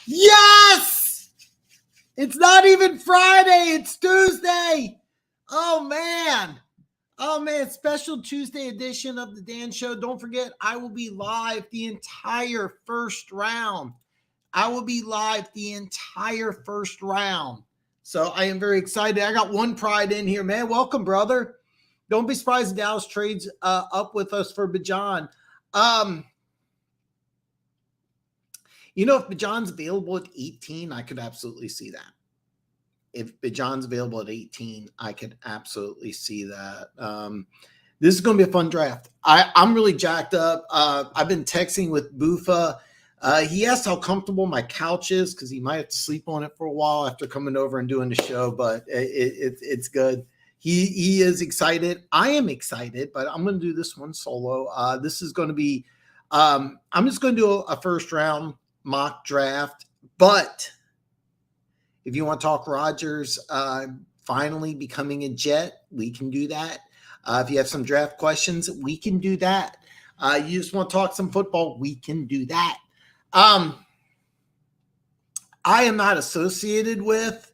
Yes! It's not even Friday. It's Tuesday. Oh, man. Special Tuesday edition of the Dan Show. Don't forget, I will be live the entire first round. So I am very excited. I got one pride in here, man. Welcome, brother. Don't be surprised if Dallas trades up with us for Bajan. If Bajan's available at 18, I could absolutely see that. If Bajan's available at 18, I could absolutely see that. This is going to be a fun draft. I'm really jacked up. I've been texting with Bufa. He asked how comfortable my couch is because he might have to sleep on it for a while after coming over and doing the show, but it's good. He is excited. I am excited, but I'm going to do this one solo. This is going to be I'm just going to do a first round mock draft, but if you want to talk Rodgers finally becoming a Jet, we can do that. If you have some draft questions, we can do that. You just want to talk some football, we can do that. I am not associated with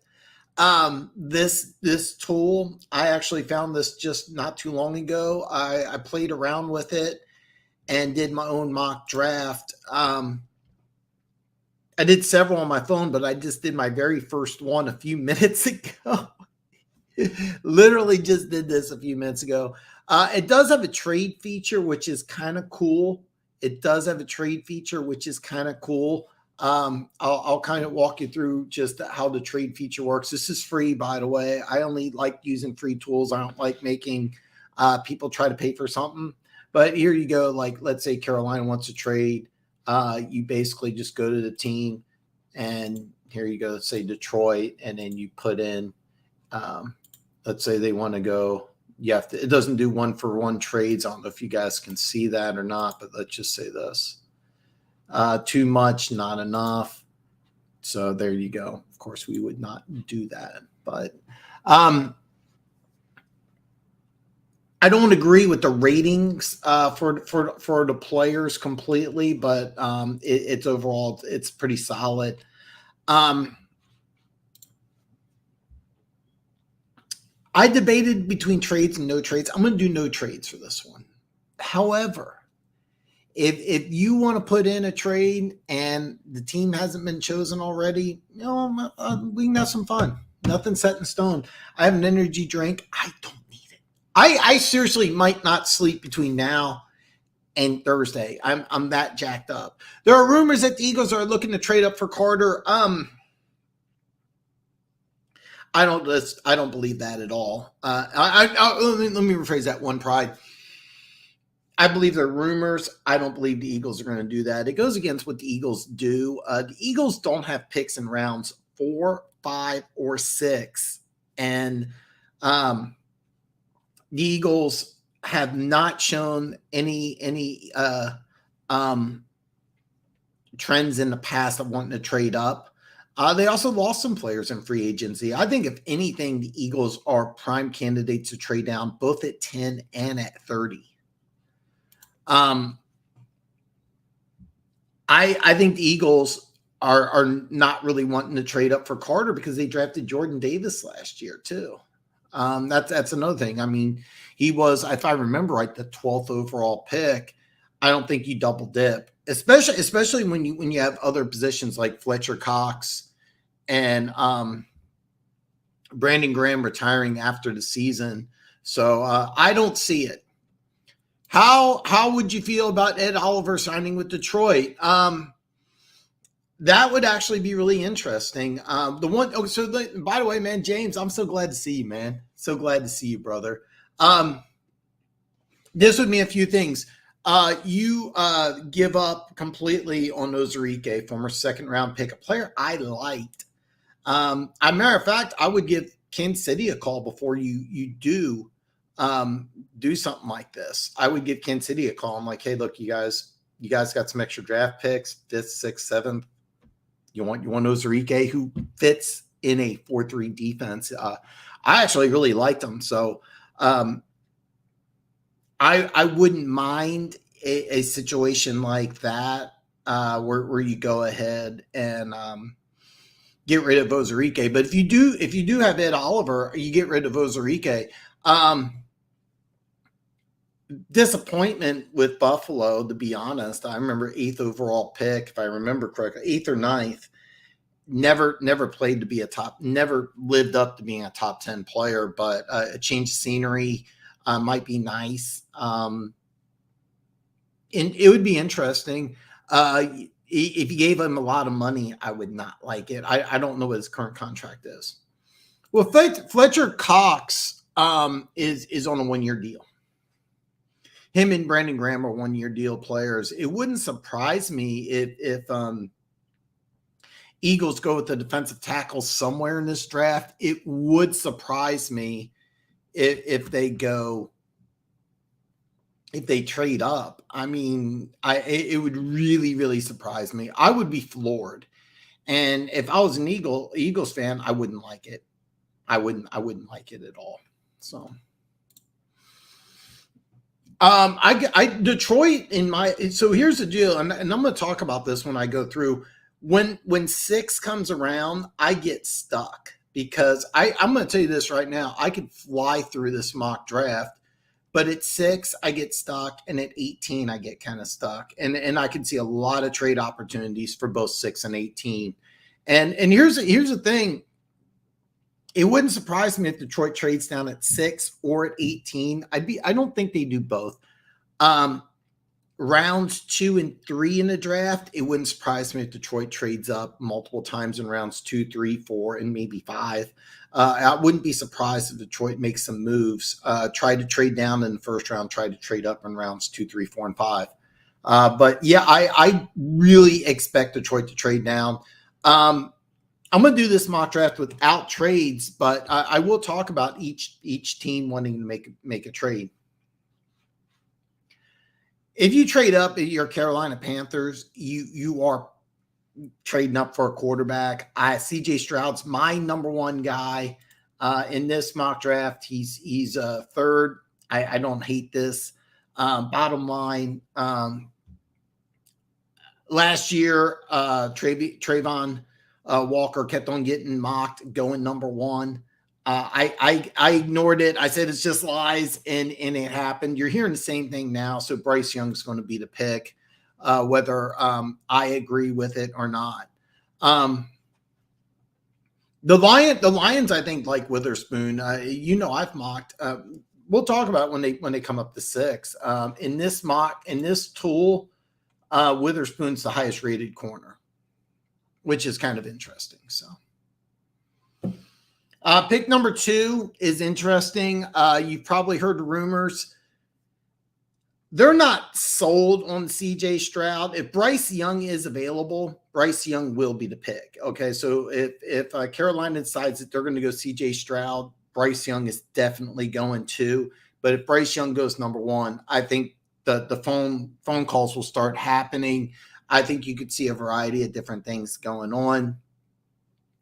this tool. I actually found this just not too long ago. I played around with it and did my own mock draft. I did several on my phone, but I just did my very first one a few minutes ago. Literally just did this a few minutes ago. It does have a trade feature, which is kind of cool. I'll kind of walk you through just how the trade feature works. This is free, by the way. I only like using free tools. I don't like making people try to pay for something. But here you go. Like, let's say Carolina wants to trade. You basically just go to the team, and here you go. Let's say Detroit, and then you put in, let's say they want to go. You have to. It doesn't do one-for-one trades. I don't know if you guys can see that or not, but let's just say this: too much, not enough. So there you go. Of course, we would not do that, but I don't agree with the ratings for the players completely, but it's overall it's pretty solid. I debated between trades and no trades. I'm going to do no trades for this one. However, if you want to put in a trade and the team hasn't been chosen already, we can have some fun. Nothing set in stone. I have an energy drink. I don't. I seriously might not sleep between now and Thursday. I'm that jacked up. There are rumors that the Eagles are looking to trade up for Carter. I don't believe that at all. Let me rephrase that one, Pride. I believe they're rumors. I don't believe the Eagles are going to do that. It goes against what the Eagles do. The Eagles don't have picks in rounds 4, 5, or 6, and the Eagles have not shown any trends in the past of wanting to trade up. They also lost some players in free agency. I think if anything, the Eagles are prime candidates to trade down both at 10 and at 30. I think the Eagles are not really wanting to trade up for Carter because they drafted Jordan Davis last year too. That's another thing. I mean, he was, if I remember right, the 12th overall pick. I don't think you double dip, especially when you have other positions like Fletcher Cox and Brandon Graham retiring after the season. So I don't see it. How would you feel about Ed Oliver signing with Detroit? That would actually be really interesting. By the way, man, James, I'm so glad to see you, man. So glad to see you, brother. This would mean a few things. You give up completely on Ozarike, former second-round pick, a player I liked. As a matter of fact, I would give Kansas City a call before you do something like this. I would give Kansas City a call. I'm like, hey, look, you guys got some extra draft picks, 5th, 6th, 7th. You want Ozarike, who fits in a 4-3 defense. I actually really liked him, so I wouldn't mind a situation like that where you go ahead and get rid of Ozarike. But if you do have Ed Oliver, you get rid of Ozarike. Disappointment with Buffalo, to be honest. I remember 8th overall pick, if I remember correctly, 8th or 9th. Never played to be never lived up to being a top 10 player, but a change of scenery might be nice. And it would be interesting. If you gave him a lot of money, I would not like it. I don't know what his current contract is. Well, Fletcher Cox is on a 1-year deal. Him and Brandon Graham are 1-year deal players. It wouldn't surprise me if Eagles go with the defensive tackle somewhere in this draft. It would surprise me if they trade up. I mean, it would really, really surprise me. I would be floored. And if I was an Eagles fan, I wouldn't like it. I wouldn't like it at all. So Detroit so here's the deal, and I'm going to talk about this when I go through. When 6 comes around, I get stuck because I'm going to tell you this right now. I could fly through this mock draft, but at 6, I get stuck, and at 18, I get kind of stuck. And I can see a lot of trade opportunities for both 6 and 18. And here's the thing. It wouldn't surprise me if Detroit trades down at 6 or at 18. I don't think they do both. Rounds 2 and 3 in the draft, it wouldn't surprise me if Detroit trades up multiple times in rounds 2, 3, 4, and maybe 5. I wouldn't be surprised if Detroit makes some moves. Try to trade down in the first round, try to trade up in rounds 2, 3, 4, and 5. But yeah, I really expect Detroit to trade down. I'm going to do this mock draft without trades, but I will talk about each team wanting to make a trade. If you trade up at your Carolina Panthers, you are trading up for a quarterback. CJ Stroud's my number 1 guy in this mock draft. He's third. I don't hate this. Bottom line, last year, Trayvon Walker kept on getting mocked, going number 1. I ignored it. I said it's just lies, and it happened. You're hearing the same thing now. So Bryce Young's going to be the pick, whether I agree with it or not. The Lions, I think, like Witherspoon. I've mocked. We'll talk about it when they come up to 6. In this tool, Witherspoon's the highest rated corner, which is kind of interesting. So. Pick number 2 is interesting. You've probably heard the rumors. They're not sold on CJ Stroud. If Bryce Young is available, Bryce Young will be the pick. Okay, so if Carolina decides that they're going to go CJ Stroud, Bryce Young is definitely going to. But if Bryce Young goes number 1, I think the phone calls will start happening. I think you could see a variety of different things going on.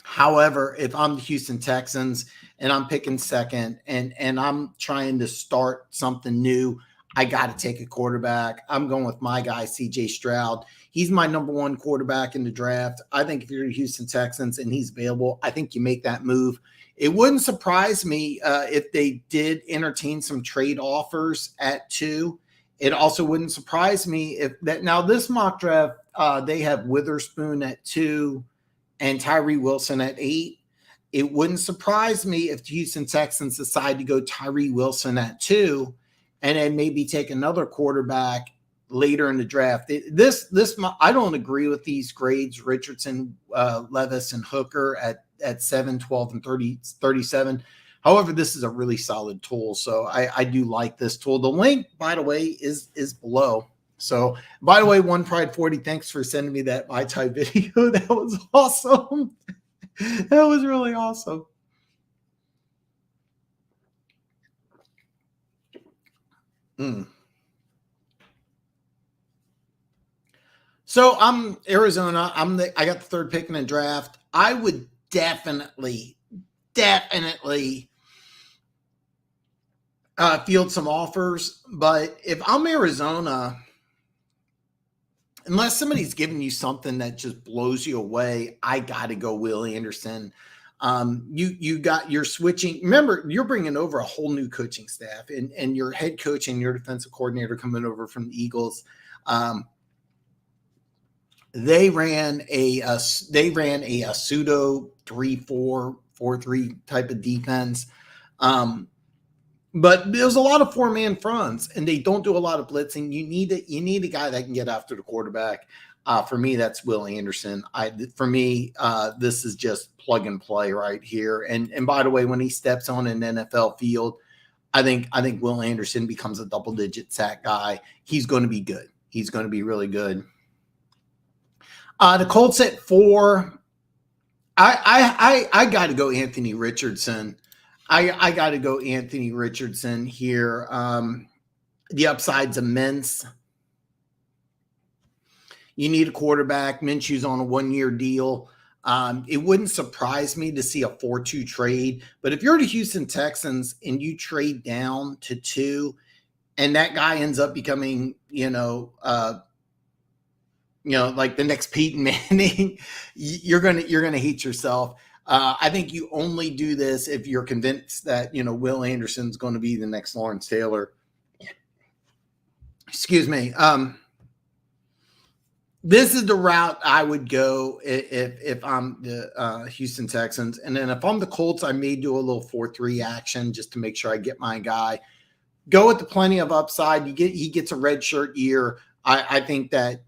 However, if I'm the Houston Texans and I'm picking 2nd and I'm trying to start something new, I got to take a quarterback. I'm going with my guy, CJ Stroud. He's my number 1 quarterback in the draft. I think if you're the Houston Texans and he's available, I think you make that move. It wouldn't surprise me if they did entertain some trade offers at 2. It also wouldn't surprise me if that. Now, this mock draft, they have Witherspoon at 2 and Tyree Wilson at 8. It wouldn't surprise me if the Houston Texans decide to go Tyree Wilson at 2 and then maybe take another quarterback later in the draft. I don't agree with these grades, Richardson, Levis, and Hooker at 7, 12, and 37. However, this is a really solid tool. So I do like this tool. The link, by the way, is below. So, by the way, One Pride 40, thanks for sending me that Mai Tai video. That was awesome. That was really awesome. So I'm Arizona. I got the third pick in the draft. I would definitely field some offers. But if I'm Arizona, unless somebody's giving you something that just blows you away, I got to go Will Anderson. You're switching. Remember, you're bringing over a whole new coaching staff, and your head coach and your defensive coordinator coming over from the Eagles. They ran a pseudo 3-4-4-3 type of defense. But there's a lot of 4-man fronts, and they don't do a lot of blitzing. You need a guy that can get after the quarterback. For me, that's Will Anderson. This is just plug and play right here. And by the way, when he steps on an NFL field, I think Will Anderson becomes a double-digit sack guy. He's going to be good. He's going to be really good. The Colts at 4. I got to go Anthony Richardson. I got to go Anthony Richardson here. The upside's immense. You need a quarterback. Minshew's on a 1-year deal. It wouldn't surprise me to see a 4-2 trade. But if you're the Houston Texans and you trade down to 2, and that guy ends up becoming, like the next Peyton Manning, you're gonna hate yourself. I think you only do this if you're convinced that Will Anderson's going to be the next Lawrence Taylor. Excuse me. This is the route I would go if I'm the Houston Texans, and then if I'm the Colts, I may do a little 4-3 action just to make sure I get my guy. Go with the plenty of upside. He gets a red shirt year. I think that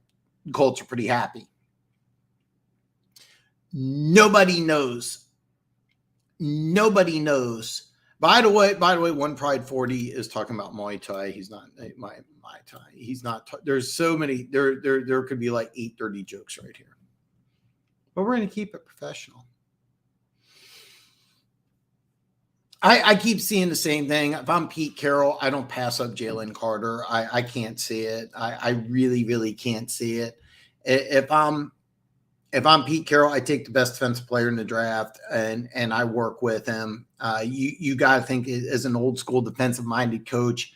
Colts are pretty happy. Nobody knows. By the way, One Pride 40 is talking about Muay Thai. He's not Muay Thai. He's not. There's so many. There could be like 8 dirty jokes right here, but we're going to keep it professional. I keep seeing the same thing. If I'm Pete Carroll, I don't pass up Jalen Carter. I can't see it. I really, really can't see it. If I'm Pete Carroll, I take the best defensive player in the draft and I work with him. You got to think as an old school defensive minded coach,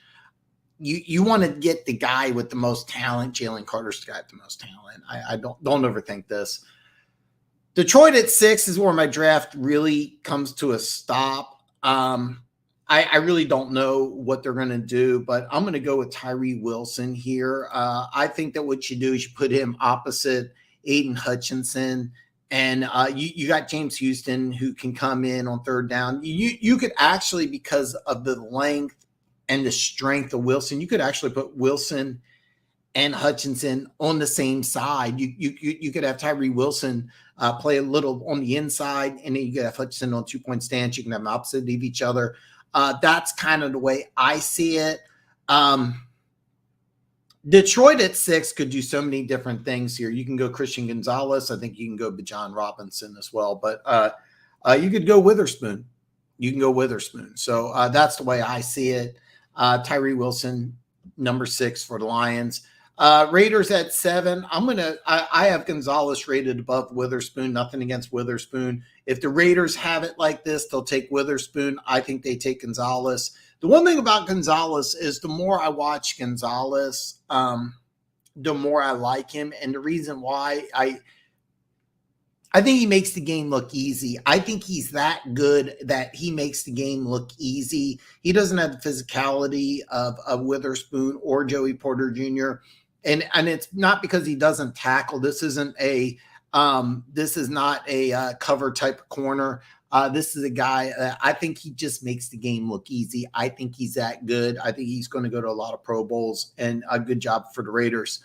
you want to get the guy with the most talent. Jalen Carter's got the most talent. I don't overthink this. Detroit at 6 is where my draft really comes to a stop. I really don't know what they're going to do, but I'm going to go with Tyree Wilson here. I think that what you do is you put him opposite Aiden Hutchinson, and you got James Houston who can come in on third down. You could actually, because of the length and the strength of Wilson, you could actually put Wilson and Hutchinson on the same side. You could have Tyree Wilson play a little on the inside, and then you could have Hutchinson on 2-point stance. You can have them opposite of each other. That's kind of the way I see it. Detroit at 6 could do so many different things here. You can go Christian Gonzalez. I think you can go Bijan Robinson as well. But you could go Witherspoon. So that's the way I see it. Tyree Wilson, number 6 for the Lions. Raiders at 7. I have Gonzalez rated above Witherspoon. Nothing against Witherspoon. If the Raiders have it like this, they'll take Witherspoon. I think they take Gonzalez. The one thing about Gonzalez is the more I watch Gonzalez, the more I like him. And the reason why I think he makes the game look easy. I think he's that good that he makes the game look easy. He doesn't have the physicality of Witherspoon or Joey Porter Jr. And it's not because he doesn't tackle. This is not a cover type of corner. This is a guy, I think he just makes the game look easy. I think he's that good. I think he's going to go to a lot of Pro Bowls, and a good job for the Raiders.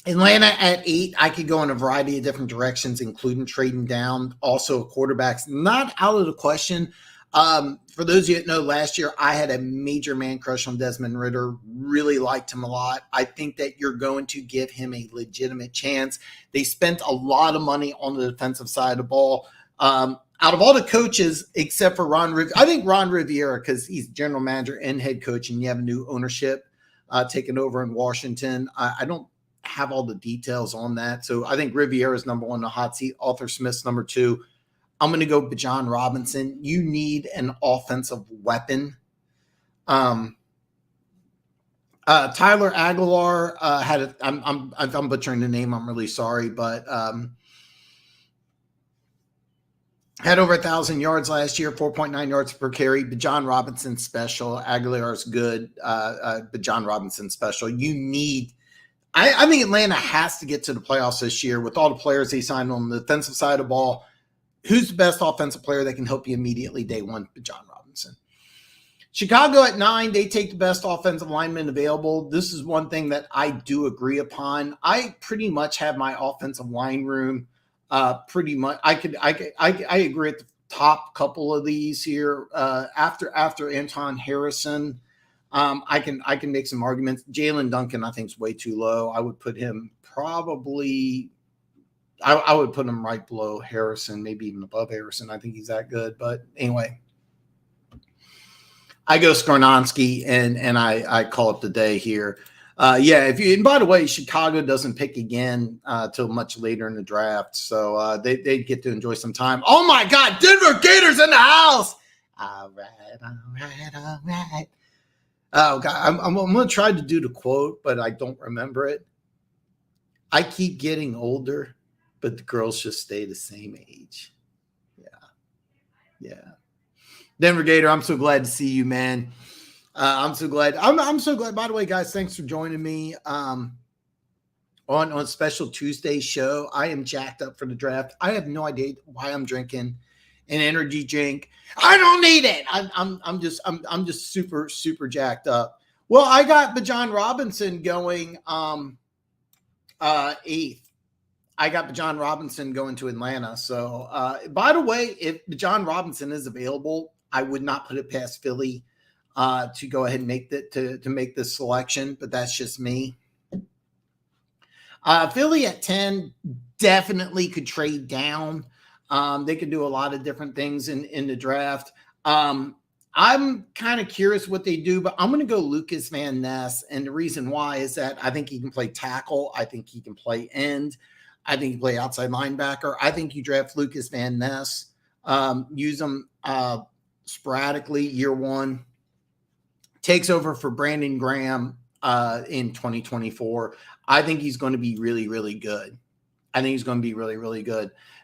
Atlanta at 8, I could go in a variety of different directions, including trading down. Also, quarterbacks not out of the question. For those of you that know, last year I had a major man crush on Desmond Ridder. Really liked him a lot. I think that you're going to give him a legitimate chance. They spent a lot of money on the defensive side of the ball. Out of all the coaches, except for Ron Rivera, I think Ron Rivera, because he's general manager and head coach, and you have a new ownership taking over in Washington. I don't have all the details on that. So I think Riviera's number 1 in the hot seat. Arthur Smith's number 2. I'm going to go Bijan Robinson. You need an offensive weapon. Tyler Aguilar had if I'm butchering the name, I'm really sorry, but had over 1,000 yards last year, 4.9 yards per carry. Bijan Robinson special. Aguilar's good. Bijan Robinson special. You need. I think Atlanta has to get to the playoffs this year with all the players they signed on the defensive side of the ball. Who's the best offensive player that can help you immediately day one? Bijan Robinson. Chicago at 9, they take the best offensive lineman available. This is one thing that I do agree upon. I pretty much have my offensive line room pretty much. I agree at the top couple of these here. After Anton Harrison, I can make some arguments. Jalen Duncan, I think, is way too low. I would put him probably. I would put him right below Harrison, maybe even above Harrison. I think he's that good. But anyway, I go Skarnonsky and I call it the day here. And by the way, Chicago doesn't pick again till much later in the draft, so they get to enjoy some time. Oh my God, Denver Gators in the house! All right. Oh God, I'm going to try to do the quote, but I don't remember it. I keep getting older, but the girls just stay the same age. Yeah. Denver Gator, I'm so glad to see you, man. I'm so glad. I'm so glad. By the way, guys, thanks for joining me on Special Tuesday show. I am jacked up for the draft. I have no idea why I'm drinking an energy drink. I don't need it. I'm just super, super jacked up. Well, I got Bijan Robinson going 8th. I got Bijan Robinson going to Atlanta. So, by the way, if Bijan Robinson is available, I would not put it past Philly to go ahead and make to make this selection, but that's just me. Philly at 10 definitely could trade down. They could do a lot of different things in the draft. I'm kind of curious what they do, but I'm going to go Lucas Van Ness. And the reason why is that I think he can play tackle. I think he can play end. I think he can play outside linebacker. I think you draft Lucas Van Ness, use him sporadically year one, takes over for Brandon Graham in 2024. I think he's going to be really, really good.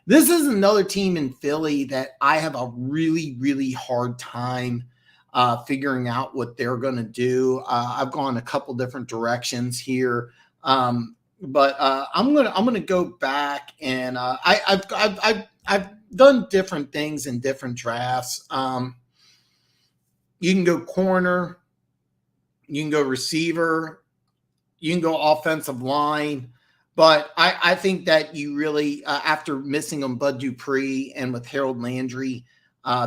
This is another team in Philly that I have a really, really hard time figuring out what they're going to do. I've gone a couple different directions here, but I'm gonna go back and I've done different things in different drafts. You can go corner, you can go receiver, you can go offensive line. But I think that you really, after missing on Bud Dupree and with Harold Landry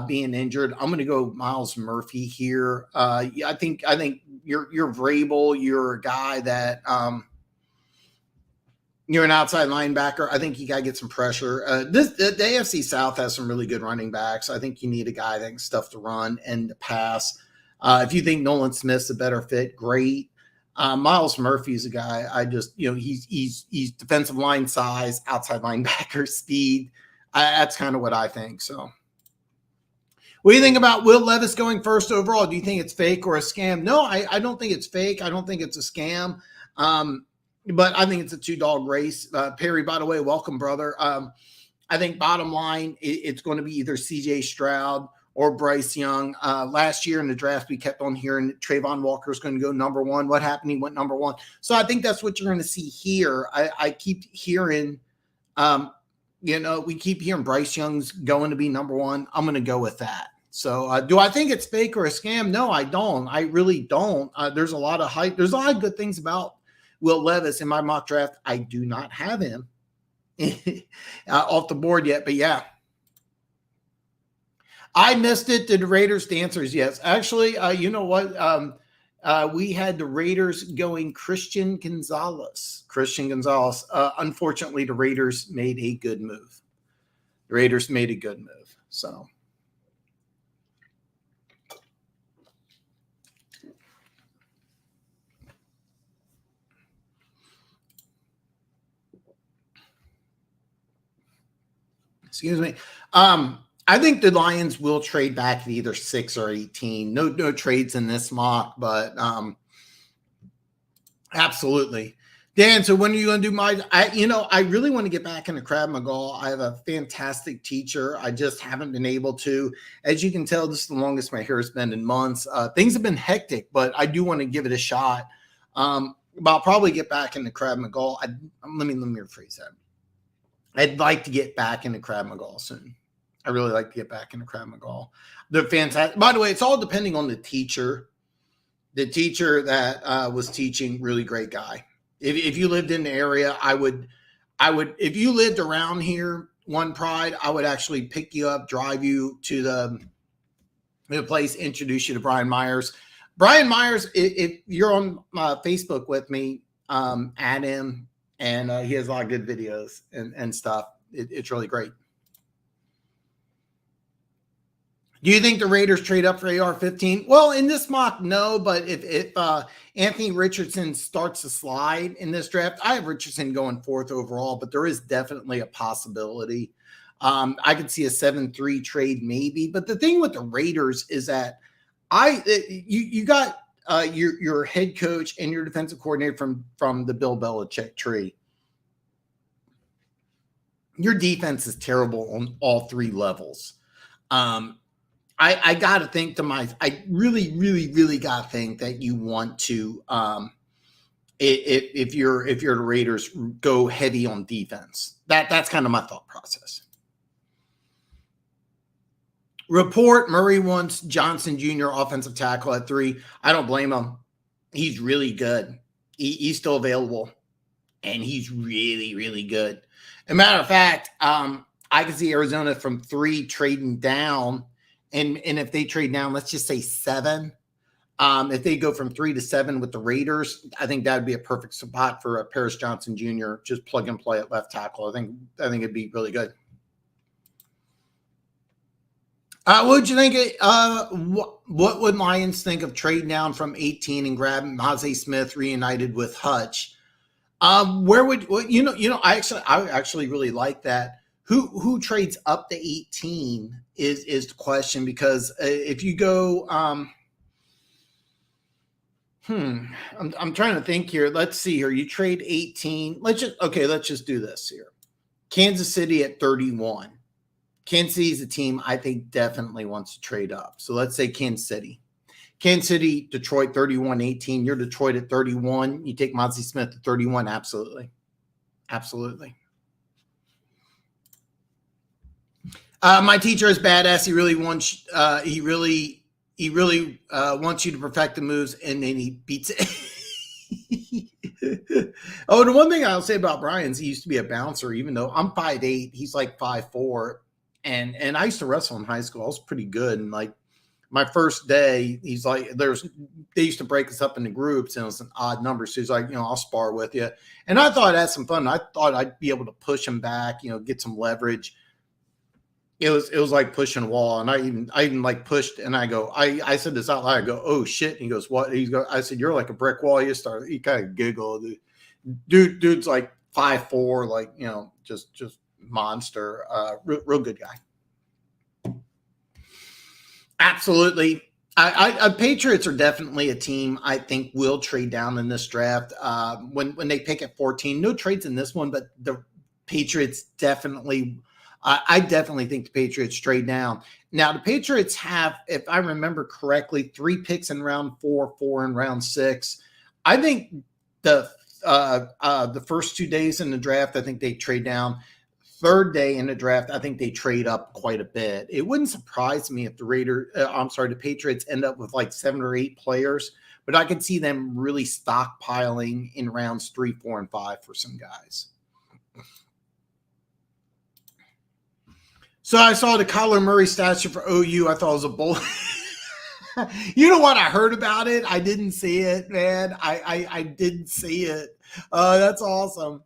being injured, I'm going to go Miles Murphy here. I think you're Vrabel. You're a guy that you're an outside linebacker. I think you got to get some pressure. The AFC South has some really good running backs. I think you need a guy that can stuff to run and to pass. If you think Nolan Smith's a better fit, great. Miles Murphy's a guy I just, he's defensive line size, outside linebacker speed. That's kind of what I think. So what do you think about Will Levis going first overall? Do you think it's fake or a scam? No, I don't think it's fake. I don't think it's a scam. But I think it's a 2-dog race. Perry, by the way, welcome, brother. I think bottom line, it's going to be either CJ Stroud or Bryce Young. Last year in the draft, we kept on hearing Trayvon Walker is going to go number 1. What happened? He went number 1. So I think that's what you're going to see here. I keep hearing, we keep hearing Bryce Young's going to be number 1. I'm going to go with that. So do I think it's fake or a scam? No, I don't. I really don't. There's a lot of hype. There's a lot of good things about Will Levis in my mock draft. I do not have him off the board yet, but yeah. I missed it. Did the Raiders? The answer is yes. Actually, you know what? We had the Raiders going Christian Gonzalez. Unfortunately, the Raiders made a good move. So. Excuse me. I think the Lions will trade back to either 6 or 18. No trades in this mock, but absolutely. Dan, so when are you going to do I really want to get back into Crab McGall. I have a fantastic teacher. I just haven't been able to. As you can tell, this is the longest my hair has been in months. Things have been hectic, but I do want to give it a shot. But I'll probably get back into Crab McGall. Let me rephrase that. I'd like to get back into Crab McGall soon. I really like to get back into Crab McGall. They're fantastic. By the way, it's all depending on the teacher. The teacher that was teaching, really great guy. If you lived in the area, I would. If you lived around here, One Pride, I would actually pick you up, drive you to the place, introduce you to Brian Myers. Brian Myers, if you're on Facebook with me, add him. And he has a lot of good videos and stuff. It's really great. Do you think the Raiders trade up for AR-15? Well, in this mock, no. But if Anthony Richardson starts to slide in this draft, I have Richardson going 4th overall. But there is definitely a possibility. I could see a 7-3 trade maybe. But the thing with the Raiders is that you got your head coach and your defensive coordinator from the Bill Belichick tree. Your defense is terrible on all 3 levels. I got to think I really, really, really got to think that you want to, if you're the Raiders, go heavy on defense. That's kind of my thought process. Report Murray wants Johnson Jr. offensive tackle at 3. I don't blame him. He's really good. He's still available, and he's really, really good. As a matter of fact, I can see Arizona from 3 trading down, and if they trade down, let's just say 7. If they go from 3 to 7 with the Raiders, I think that would be a perfect spot for Paris Johnson Jr. Just plug and play at left tackle. I think it'd be really good. What would you think? What would Lions think of trading down from 18 and grabbing Mazi Smith reunited with Hutch? Where would I actually really like that. Who trades up to 18 is the question, because if you go, I'm trying to think here. Let's see here. You trade 18. Let's just do this here. Kansas City at 31. Kansas City is a team I think definitely wants to trade up. So let's say Kansas City. Detroit 31-18. You're Detroit at 31. You take Mazi Smith at 31. Absolutely. My teacher is badass. He really wants wants you to perfect the moves, and then he beats it. Oh, the one thing I'll say about Brian is he used to be a bouncer, even though I'm 5'8", he's like 5'4", and I used to wrestle in high school. I was pretty good, and like my first day, he's like, they used to break us up into groups, and it was an odd number. So he's like, I'll spar with you, and I thought I had some fun. I thought I'd be able to push him back, get some leverage. It was like pushing a wall, and I even like pushed, and I go, I said this out loud. I go, oh shit! And he goes, what? I said, you're like a brick wall. He kind of giggled. Dude's like 5'4", like just monster. Real good guy. Absolutely. Patriots are definitely a team I think will trade down in this draft. When they pick at 14, no trades in this one, but the Patriots definitely. I definitely think the Patriots trade down. Now, the Patriots have, if I remember correctly, 3 picks in round 4, 4 in round 6. I think the first 2 days in the draft, I think they trade down. 3rd day in the draft, I think they trade up quite a bit. It wouldn't surprise me if the Patriots end up with like 7 or 8 players. but I could see them really stockpiling in rounds 3, 4, and 5 for some guys. So I saw the Kyler Murray statue for OU. I thought it was a bull. You know what? I heard about it. I didn't see it, man. I didn't see it. That's awesome.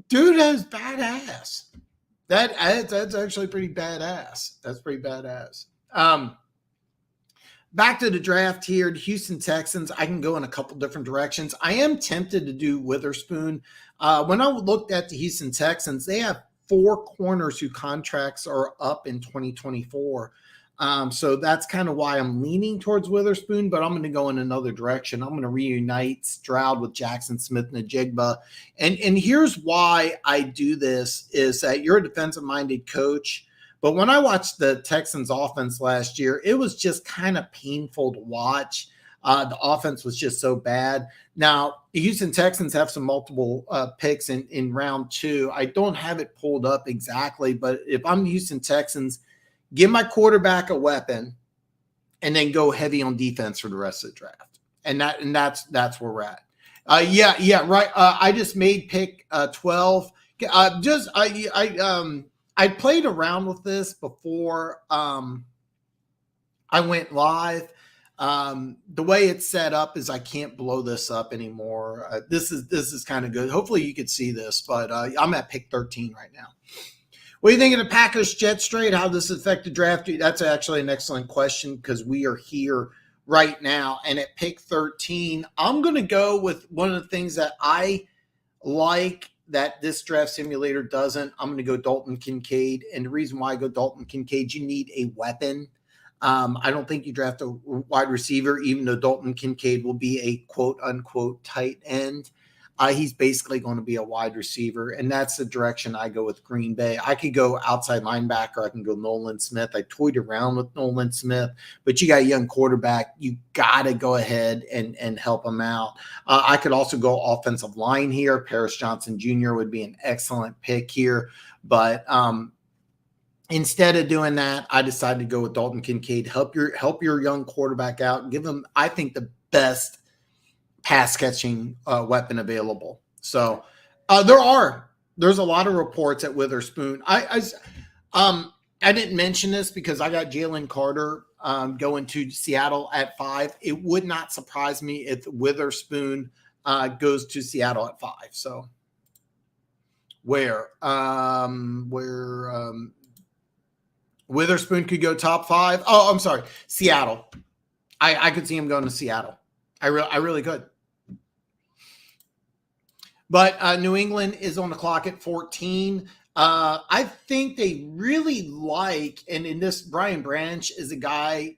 Dude, that's badass. That's actually pretty badass. That's pretty badass. Back to the draft here, the Houston Texans. I can go in a couple different directions. I am tempted to do Witherspoon. When I looked at the Houston Texans, they have 4 corners whose contracts are up in 2024. So that's kind of why I'm leaning towards Witherspoon, but I'm going to go in another direction. I'm going to reunite Stroud with Jackson Smith and Najigba. And here's why I do this is that you're a defensive-minded coach. But when I watched the Texans offense last year, it was just kind of painful to watch. The offense was just so bad. Now, the Houston Texans have some multiple picks in round 2. I don't have it pulled up exactly, but if I'm the Houston Texans, give my quarterback a weapon and then go heavy on defense for the rest of the draft. And that's where we're at. Right. I just made pick 12. I played around with this before I went live. The way it's set up is I can't blow this up anymore. This is kind of good. Hopefully you could see this, but I'm at pick 13 right now. What do you think of the Packers-Jets trade? How does this affect the draft? That's actually an excellent question because we are here right now. And at pick 13, I'm going to go with one of the things that I like that this draft simulator doesn't. I'm going to go Dalton Kincaid. And the reason why I go Dalton Kincaid, you need a weapon. I don't think you draft a wide receiver, even though Dalton Kincaid will be a quote-unquote tight end. He's basically going to be a wide receiver, and that's the direction I go with Green Bay. I could go outside linebacker. I can go Nolan Smith. I toyed around with Nolan Smith, but you got a young quarterback. You got to go ahead and help him out. I could also go offensive line here. Paris Johnson Jr. would be an excellent pick here, but instead of doing that, I decided to go with Dalton Kincaid. Help your young quarterback out. Give him, I think, the best pass catching weapon available. So there's a lot of reports at Witherspoon. I didn't mention this because I got Jalen Carter going to Seattle at 5. It would not surprise me if Witherspoon goes to Seattle at 5. So where Witherspoon could go top 5. Oh, I'm sorry, Seattle. I could see him going to Seattle. I really could. But New England is on the clock at 14. I think they really like, and in this, Brian Branch is a guy,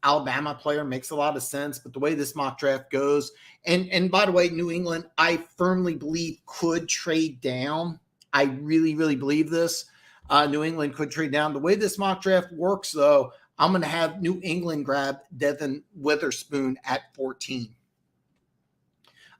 Alabama player, makes a lot of sense. But the way this mock draft goes, and by the way, New England, I firmly believe could trade down. I really, really believe this. New England could trade down. The way this mock draft works, though, I'm going to have New England grab Devin Witherspoon at 14.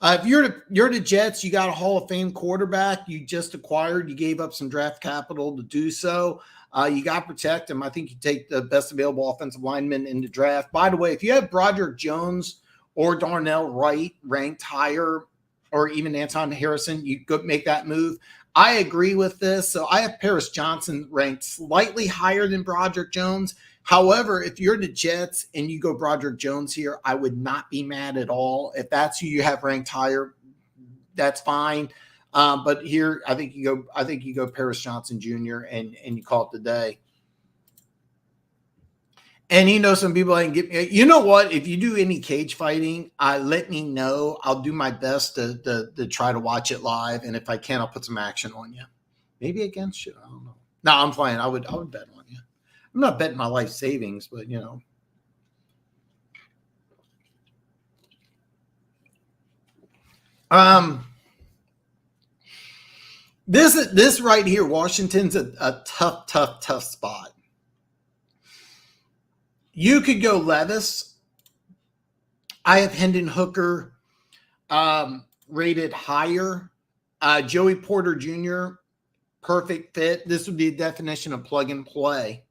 If you're the Jets, you got a Hall of Fame quarterback you just acquired. You gave up some draft capital to do so. You got to protect him. I think you take the best available offensive lineman in the draft. By the way, if you have Broderick Jones or Darnell Wright ranked higher, or even Anton Harrison, you could make that move. I agree with this. So I have Paris Johnson ranked slightly higher than Broderick Jones. However, if you're the Jets and you go Broderick Jones here, I would not be mad at all. If that's who you have ranked higher, that's fine. But here, I think you go Paris Johnson Jr. and you call it the day. And some people I can get. You know what? If you do any cage fighting, let me know. I'll do my best to try to watch it live, and if I can, I'll put some action on you. Maybe against you. I don't know. No, I'm fine. I would bet on you. I'm not betting my life savings, but This right here, Washington's a tough spot. You could go Levis. I have Hendon Hooker rated higher. Joey Porter Jr., perfect fit. This would be a definition of plug and play.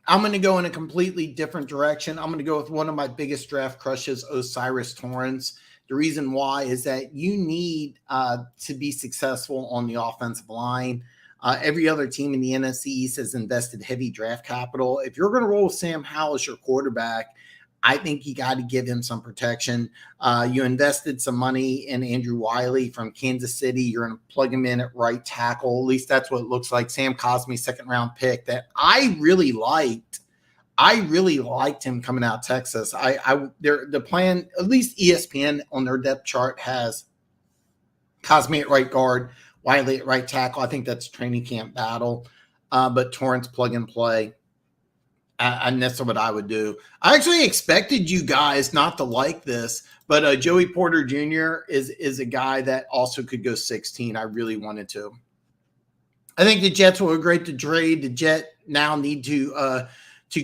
I'm going to go in a completely different direction. I'm going to go with one of my biggest draft crushes, O'Cyrus Torrence. The reason why is that you need to be successful on the offensive line. Every other team in the NFC East has invested heavy draft capital. If you're going to roll Sam Howell as your quarterback, I think you got to give him some protection. You invested some money in Andrew Wiley from Kansas City. You're going to plug him in at right tackle. At least that's what it looks like. Sam Cosmi, second-round pick that I really liked. I really liked him coming out of Texas. The plan, at least ESPN on their depth chart has Cosmi at right guard, Wiley at right tackle. I think that's a training camp battle. But Torrance plug and play. And that's what I would do. I actually expected you guys not to like this, but Joey Porter Jr. is a guy that also could go 16. I really wanted to. I think the Jets were great to trade. The Jets now need to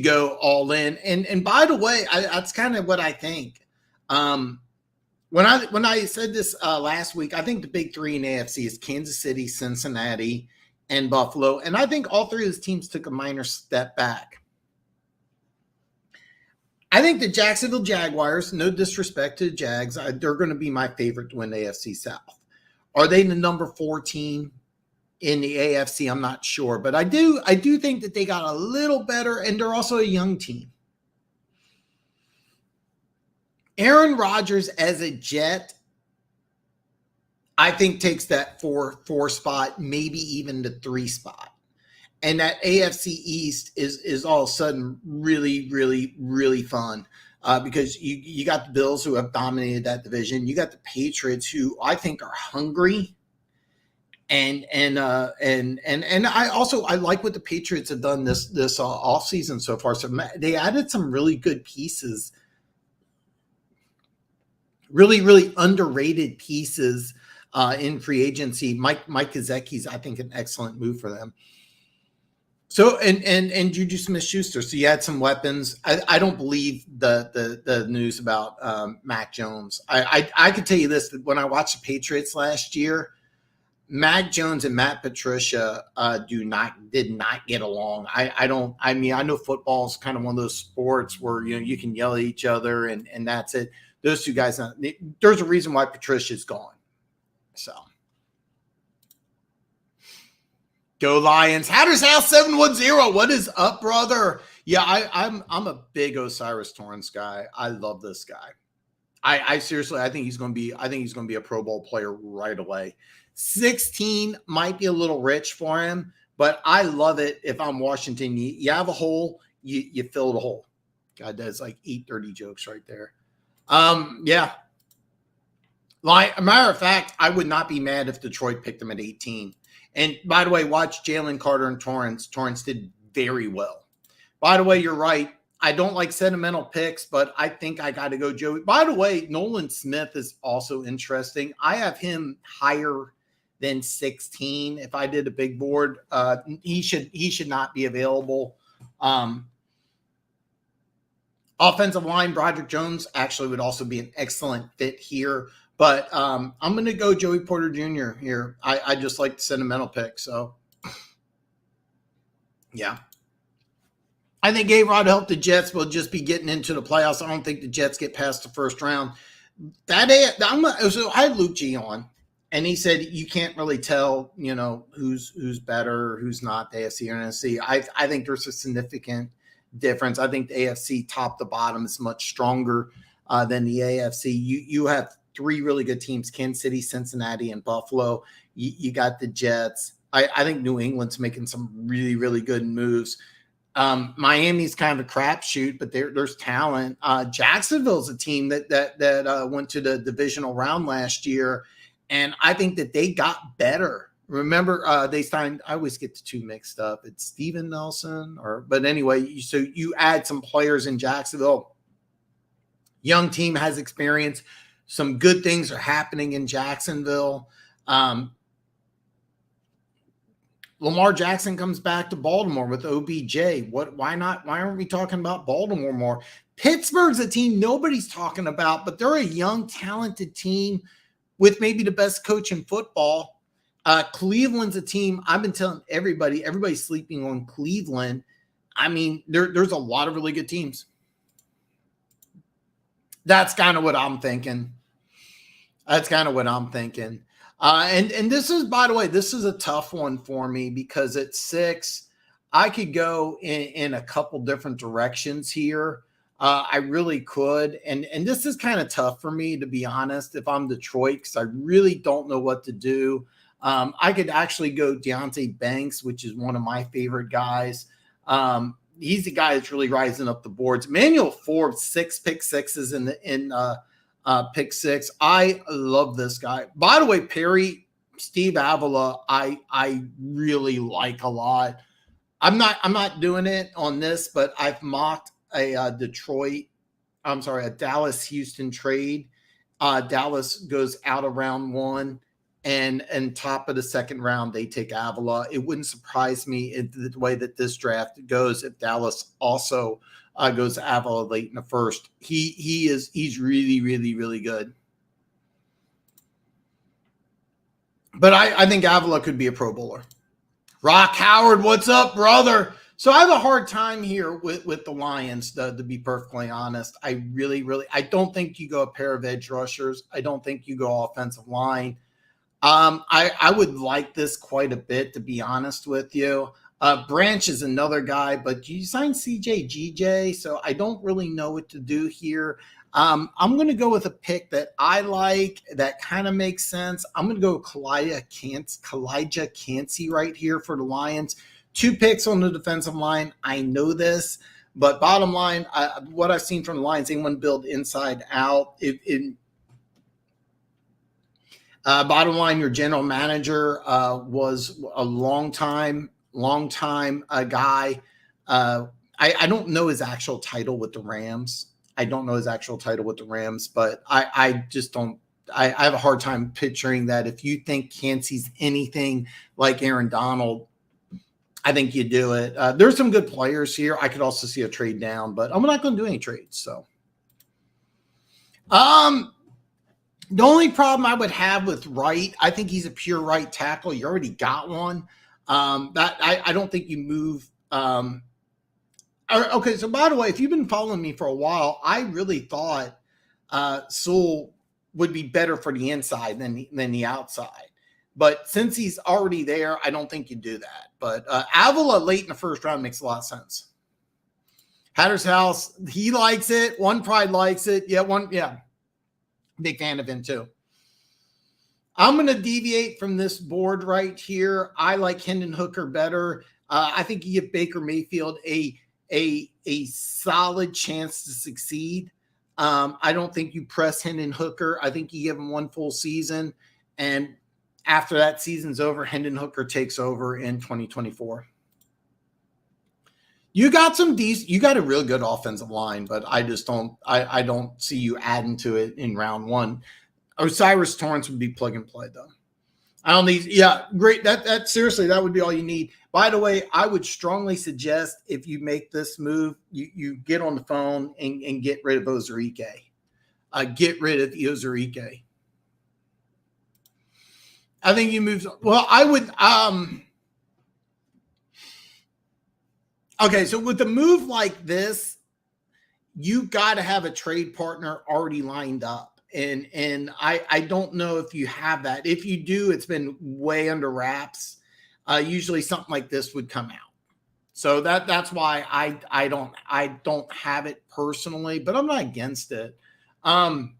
go all in. And by the way, that's kind of what I think. When I said this last week, I think the big three in AFC is Kansas City, Cincinnati, and Buffalo. And I think all three of those teams took a minor step back. I think the Jacksonville Jaguars, no disrespect to the Jags, they're going to be my favorite to win the AFC South. Are they the number 4 team in the AFC? I'm not sure, but I do think that they got a little better, and they're also a young team. Aaron Rodgers as a Jet, I think takes that 4 spot, maybe even the 3 spot. And that AFC East is all of a sudden really, really, really fun because you got the Bills who have dominated that division. You got the Patriots who I think are hungry, and I like what the Patriots have done this offseason so far. So they added some really good pieces, really, really underrated pieces in free agency. Mike Gesicki's, I think, an excellent move for them. So and Juju Smith-Schuster. So you had some weapons. I don't believe the news about Mac Jones. I could tell you this, that when I watched the Patriots last year, Mac Jones and Matt Patricia did not get along. I know football is kind of one of those sports where you can yell at each other and that's it. Those two guys, there's a reason why Patricia's gone. So. Go Lions. Hatters House 710. What is up, brother? Yeah, I'm a big O'Cyrus Torrence guy. I love this guy. I seriously, I think he's going to be a Pro Bowl player right away. 16 might be a little rich for him, but I love it. If I'm Washington, you have a hole, you fill the hole. God, that's like 8:30 jokes right there. Yeah. Like a matter of fact, I would not be mad if Detroit picked him at 18. And by the way, watch Jalen Carter and Torrance. Torrance did very well. By the way, you're right. I don't like sentimental picks, but I think I got to go Joey. By the way, Nolan Smith is also interesting. I have him higher than 16. If I did a big board, he should not be available. Offensive line, Broderick Jones actually would also be an excellent fit here. But I'm going to go Joey Porter Jr. here. I just like the sentimental pick. So, yeah. I think A-Rod helped the Jets. Will just be getting into the playoffs. I don't think the Jets get past the first round. So I had Luke G on, and he said you can't really tell, who's better, who's not, the AFC or NFC. I think there's a significant difference. I think the AFC top to bottom is much stronger than the AFC. You have 3 really good teams, Kansas City, Cincinnati, and Buffalo. You got the Jets. I think New England's making some really, really good moves. Miami's kind of a crapshoot, but there's talent. Jacksonville's a team that went to the divisional round last year, and I think that they got better. Remember, they signed, I always get the 2 mixed up. It's Steven Nelson, but anyway, so you add some players in Jacksonville. Young team has experience. Some good things are happening in Jacksonville. Lamar Jackson comes back to Baltimore with OBJ. Why not? Why aren't we talking about Baltimore more? Pittsburgh's a team nobody's talking about, but they're a young, talented team with maybe the best coach in football. Cleveland's a team I've been telling everybody's sleeping on Cleveland. I mean, there's a lot of really good teams. That's kind of what I'm thinking. That's kind of what I'm thinking. And this is, by the way, this is a tough one for me because at 6, I could go in a couple different directions here. I really could. And this is kind of tough for me, to be honest, if I'm Detroit, because I really don't know what to do. I could actually go Deonte Banks, which is one of my favorite guys. He's the guy that's really rising up the boards. Emmanuel Forbes, 6 pick sixes in pick 6. I love this guy. By the way, Perry, Steve Avila, I really like a lot. I'm not doing it on this, but I've mocked a Dallas Houston trade. Dallas goes out of round 1, and top of the 2nd round they take Avila. It wouldn't surprise me in the way that this draft goes if Dallas also goes Avila late in the 1st. He's really, really, really good. But I think Avila could be a Pro Bowler. Rock Howard, what's up, brother? So I have a hard time here with the Lions, to be perfectly honest. I really, really, I don't think you go a pair of edge rushers. I don't think you go offensive line. I would like this quite a bit, to be honest with you. Branch is another guy, but you signed CJ GJ, so I don't really know what to do here. I'm going to go with a pick that I like, that kind of makes sense. I'm going to go Kalijah Cansey right here for the Lions. 2 picks on the defensive line. I know this, but bottom line, what I've seen from the Lions, they want to build inside out. Bottom line, your general manager was a long time guy. I don't know his actual title with the Rams. But I just don't. I have a hard time picturing that. If you think Cansey's anything like Aaron Donald, I think you do it. There's some good players here. I could also see a trade down, but I'm not going to do any trades. So, the only problem I would have with Wright, I think he's a pure right tackle. You already got one. I don't think you move. Okay, so by the way, if you've been following me for a while, I really thought Sewell would be better for the inside than the outside. But since he's already there, I don't think you do that. But Avila late in the 1st round makes a lot of sense. Hatter's House, he likes it. One Pride likes it. Yeah. Big fan of him too. I'm going to deviate from this board right here. I like Hendon Hooker better. I think you give Baker Mayfield a solid chance to succeed. I don't think you press Hendon Hooker. I think you give him 1 full season, and after that season's over, Hendon Hooker takes over in 2024. You got you got a real good offensive line, but I just don't. I don't see you adding to it in round 1. Osiris Torrance would be plug and play though. I don't need. Yeah, great. That seriously, that would be all you need. By the way, I would strongly suggest if you make this move, you get on the phone and get rid of Ozurike. Get rid of Ozurike. I think you move. Well, I would. Okay, so with a move like this, you got to have a trade partner already lined up. And I don't know if you have that. If you do, it's been way under wraps. Usually something like this would come out. So that's why I don't have it personally, but I'm not against it. I'm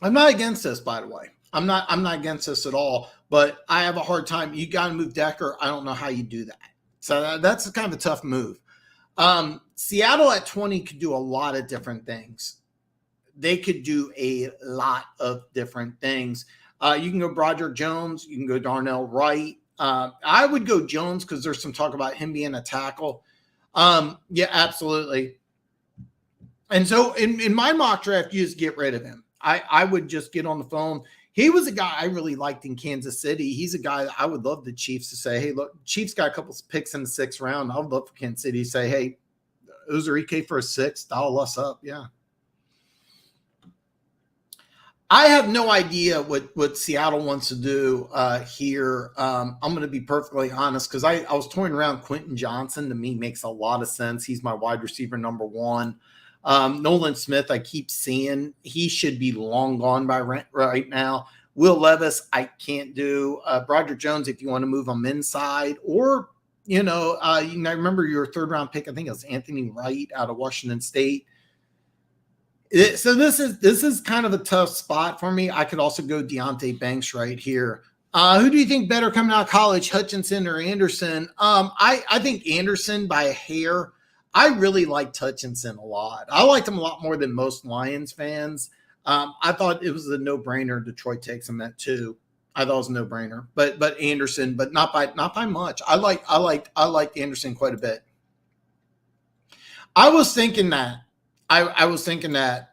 not against this, by the way. I'm not against this at all, but I have a hard time. You got to move Decker. I don't know how you do that. So that's kind of a tough move. Seattle at 20 could do a lot of different things. They could do a lot of different things. You can go Broderick Jones. You can go Darnell Wright. I would go Jones because there's some talk about him being a tackle. Yeah, absolutely. And so in my mock draft, you just get rid of him. I would just get on the phone. He was a guy I really liked in Kansas City. He's a guy that I would love the Chiefs to say, hey, look, Chiefs got a couple of picks in the 6th round. I would love for Kansas City to say, hey, Ozurike for a 6th, dial us up. Yeah. I have no idea what Seattle wants to do here. I'm going to be perfectly honest because I was toying around Quentin Johnson. To me, makes a lot of sense. He's my wide receiver number one. Nolan Smith, I keep seeing he should be long gone by right now. Will Levis, I can't do. Broderick Jones, if you want to move him inside, or you know, remember your third round pick. I think it was Anthony Wright out of Washington State. So this is kind of a tough spot for me. I could also go Deontay Banks right here. Who do you think better coming out of college, Hutchinson or Anderson? I think Anderson by a hair. I really liked Hutchinson a lot. I liked him a lot more than most Lions fans. I thought it was a no-brainer. Detroit takes him at 2. I thought it was a no-brainer. But Anderson, but not by much. I liked Anderson quite a bit. I was thinking that. I was thinking that.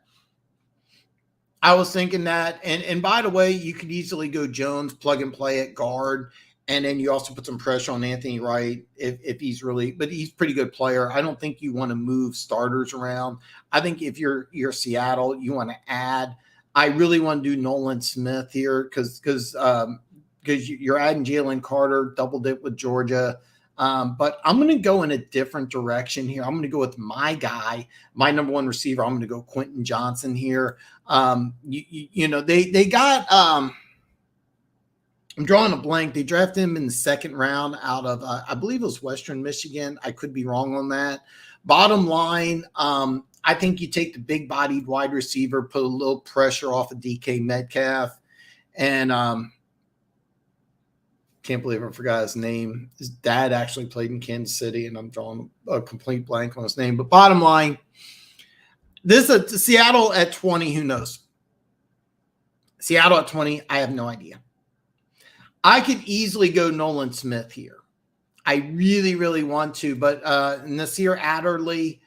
And by the way, you could easily go Jones, plug and play at guard, and then you also put some pressure on Anthony Wright if he's really, but he's a pretty good player. I don't think you want to move starters around. I think if you're Seattle, you want to add. I really want to do Nolan Smith here because you're adding Jalen Carter, double dip with Georgia. But I'm going to go in a different direction here. I'm going to go with my guy, my number one receiver. I'm going to go Quentin Johnson here. They got I'm drawing a blank. They drafted him in the second round out of, I believe it was Western Michigan. I could be wrong on that. Bottom line, I think you take the big-bodied wide receiver, put a little pressure off of DK Metcalf, and can't believe I forgot his name. His dad actually played in Kansas City, and I'm drawing a complete blank on his name. But bottom line, this is Seattle at 20. Who knows? Seattle at 20, I have no idea. I could easily go Nolan Smith here. I really, really want to, but Nasir Adderley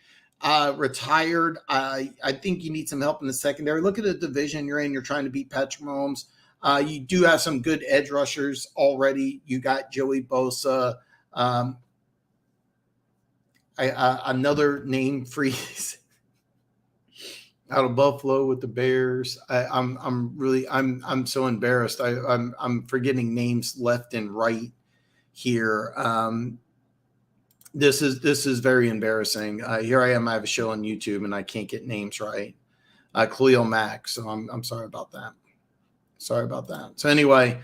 retired. I think you need some help in the secondary. Look at the division you're in. You're trying to beat Patrick Mahomes. You do have some good edge rushers already. You got Joey Bosa. Another name freeze out of Buffalo with the Bears. I'm so embarrassed. I'm forgetting names left and right here. This is very embarrassing. Here I am. I have a show on YouTube and I can't get names right. Khalil Mack. So I'm sorry about that. So anyway,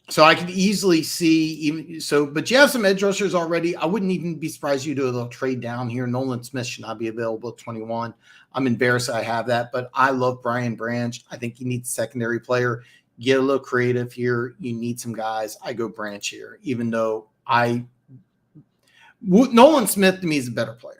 so I could easily see but you have some edge rushers already. I wouldn't even be surprised you do a little trade down here. Nolan Smith should not be available at 21. I'm embarrassed I have that, but I love Brian Branch. I think you need a secondary player. Get a little creative here. You need some guys. I go Branch here, even though Nolan Smith to me is a better player.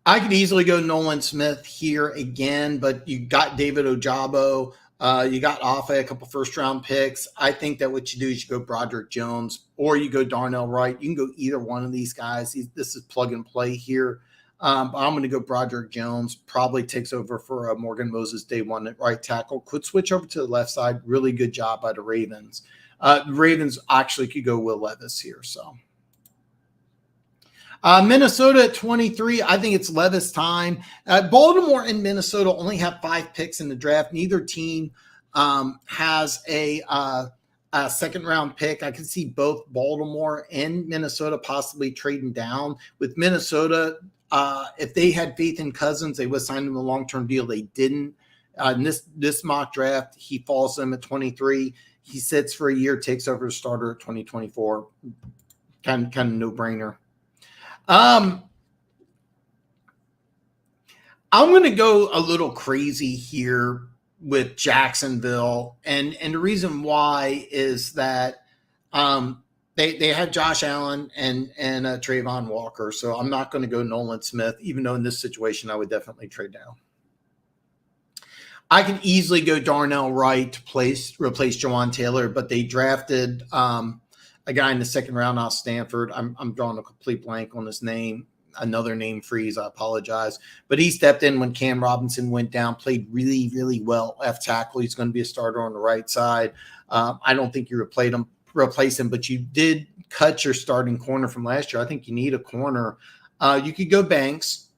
I could easily go Nolan Smith here again, but you got David Ojabo. You got Offa, a couple first-round picks. I think that what you do is you go Broderick Jones or you go Darnell Wright. You can go either one of these guys. This is plug and play here. But I'm going to go Broderick Jones. Probably takes over for Morgan Moses day one at right tackle. Could switch over to the left side. Really good job by the Ravens. The Ravens actually could go Will Levis here, so. Minnesota at 23, I think it's Levis time. Baltimore and Minnesota only have 5 picks in the draft. Neither team has a second-round pick. I can see both Baltimore and Minnesota possibly trading down. With Minnesota, if they had faith in Cousins, they would sign him a long-term deal. They didn't. In this mock draft, he falls them at 23. He sits for a year, takes over as starter at 2024. Kind of no-brainer. I'm going to go a little crazy here with Jacksonville, and the reason why is that they had Josh Allen and Trayvon Walker, so I'm not going to go Nolan Smith, even though in this situation I would definitely trade down. I can easily go Darnell Wright to replace Jawan Taylor, but they drafted a guy in the second round out of Stanford. I'm drawing a complete blank on his name. Another name freeze. I apologize. But he stepped in when Cam Robinson went down, played really, really well left tackle. He's going to be a starter on the right side. I don't think you replace him, but you did cut your starting corner from last year. I think you need a corner. You could go Banks.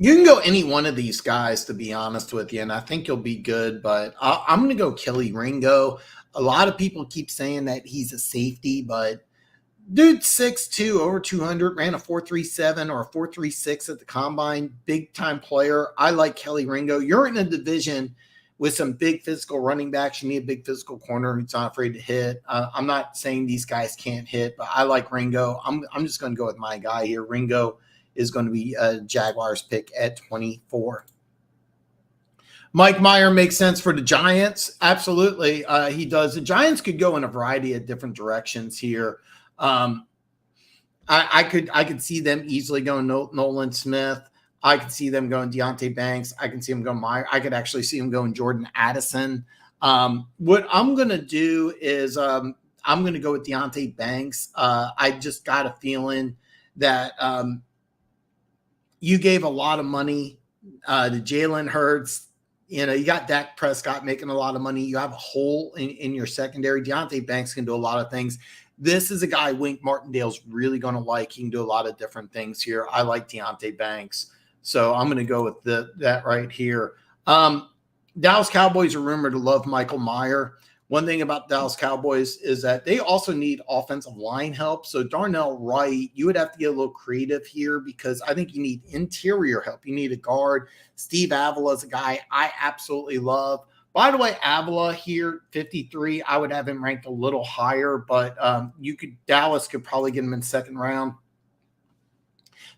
You can go any one of these guys, to be honest with you, and I think you'll be good. But I'm going to go Kelly Ringo. A lot of people keep saying that he's a safety, but dude, 6'2", over 200, ran a 4.37 or a 4.36 at the combine. Big time player. I like Kelly Ringo. You're in a division with some big physical running backs. You need a big physical corner who's not afraid to hit. I'm not saying these guys can't hit, but I like Ringo. I'm just going to go with my guy here. Ringo is going to be a Jaguars pick at 24. Mike Meyer makes sense for the Giants. Absolutely, he does. The Giants could go in a variety of different directions here. I could see them easily going Nolan Smith. I could see them going Deonte Banks. I can see them going Meyer. I could actually see them going Jordan Addison. What I'm going to do is I'm going to go with Deonte Banks. I just got a feeling that you gave a lot of money to Jalen Hurts. You know, you got Dak Prescott making a lot of money. You have a hole in your secondary. Deonte Banks can do a lot of things. This is a guy Wink Martindale's really going to like. He can do a lot of different things here. I like Deonte Banks. So I'm going to go with that right here. Dallas Cowboys are rumored to love Michael Mayer. One thing about Dallas Cowboys is that they also need offensive line help. So Darnell Wright, you would have to get a little creative here because I think you need interior help. You need a guard. Steve Avila is a guy I absolutely love. By the way, Avila here, 53. I would have him ranked a little higher, but Dallas could probably get him in second round.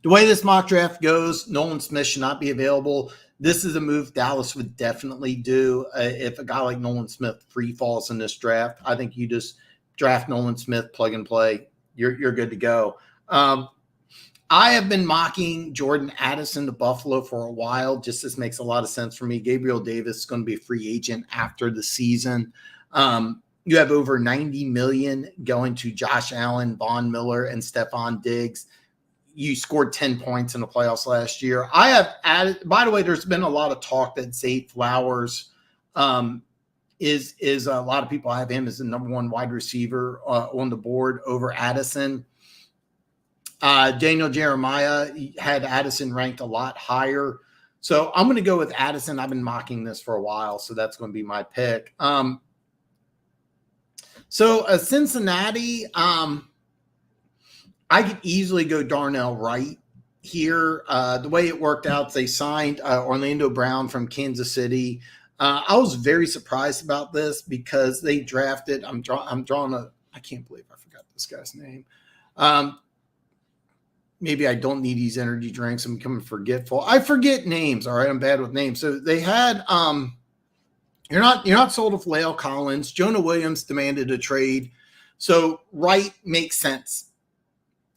The way this mock draft goes, Nolan Smith should not be available. This is a move Dallas would definitely do if a guy like Nolan Smith free falls in this draft. I think you just draft Nolan Smith, plug and play. You're good to go. I have been mocking Jordan Addison to Buffalo for a while. Just this makes a lot of sense for me. Gabriel Davis is going to be a free agent after the season. You have over $90 million going to Josh Allen, Von Miller, and Stephon Diggs. You scored 10 points in the playoffs last year. I have added, by the way, there's been a lot of talk that Zay Flowers is a lot of people have him as the number one wide receiver on the board over Addison. Daniel Jeremiah had Addison ranked a lot higher. So I'm going to go with Addison. I've been mocking this for a while, so that's going to be my pick. Cincinnati, I could easily go Darnell Wright here. The way it worked out, they signed Orlando Brown from Kansas City. I was very surprised about this because they drafted. I can't believe I forgot this guy's name. Maybe I don't need these energy drinks. I'm becoming forgetful. I forget names. All right, I'm bad with names. So they had. You're not sold with La'el Collins. Jonah Williams demanded a trade, so Wright makes sense.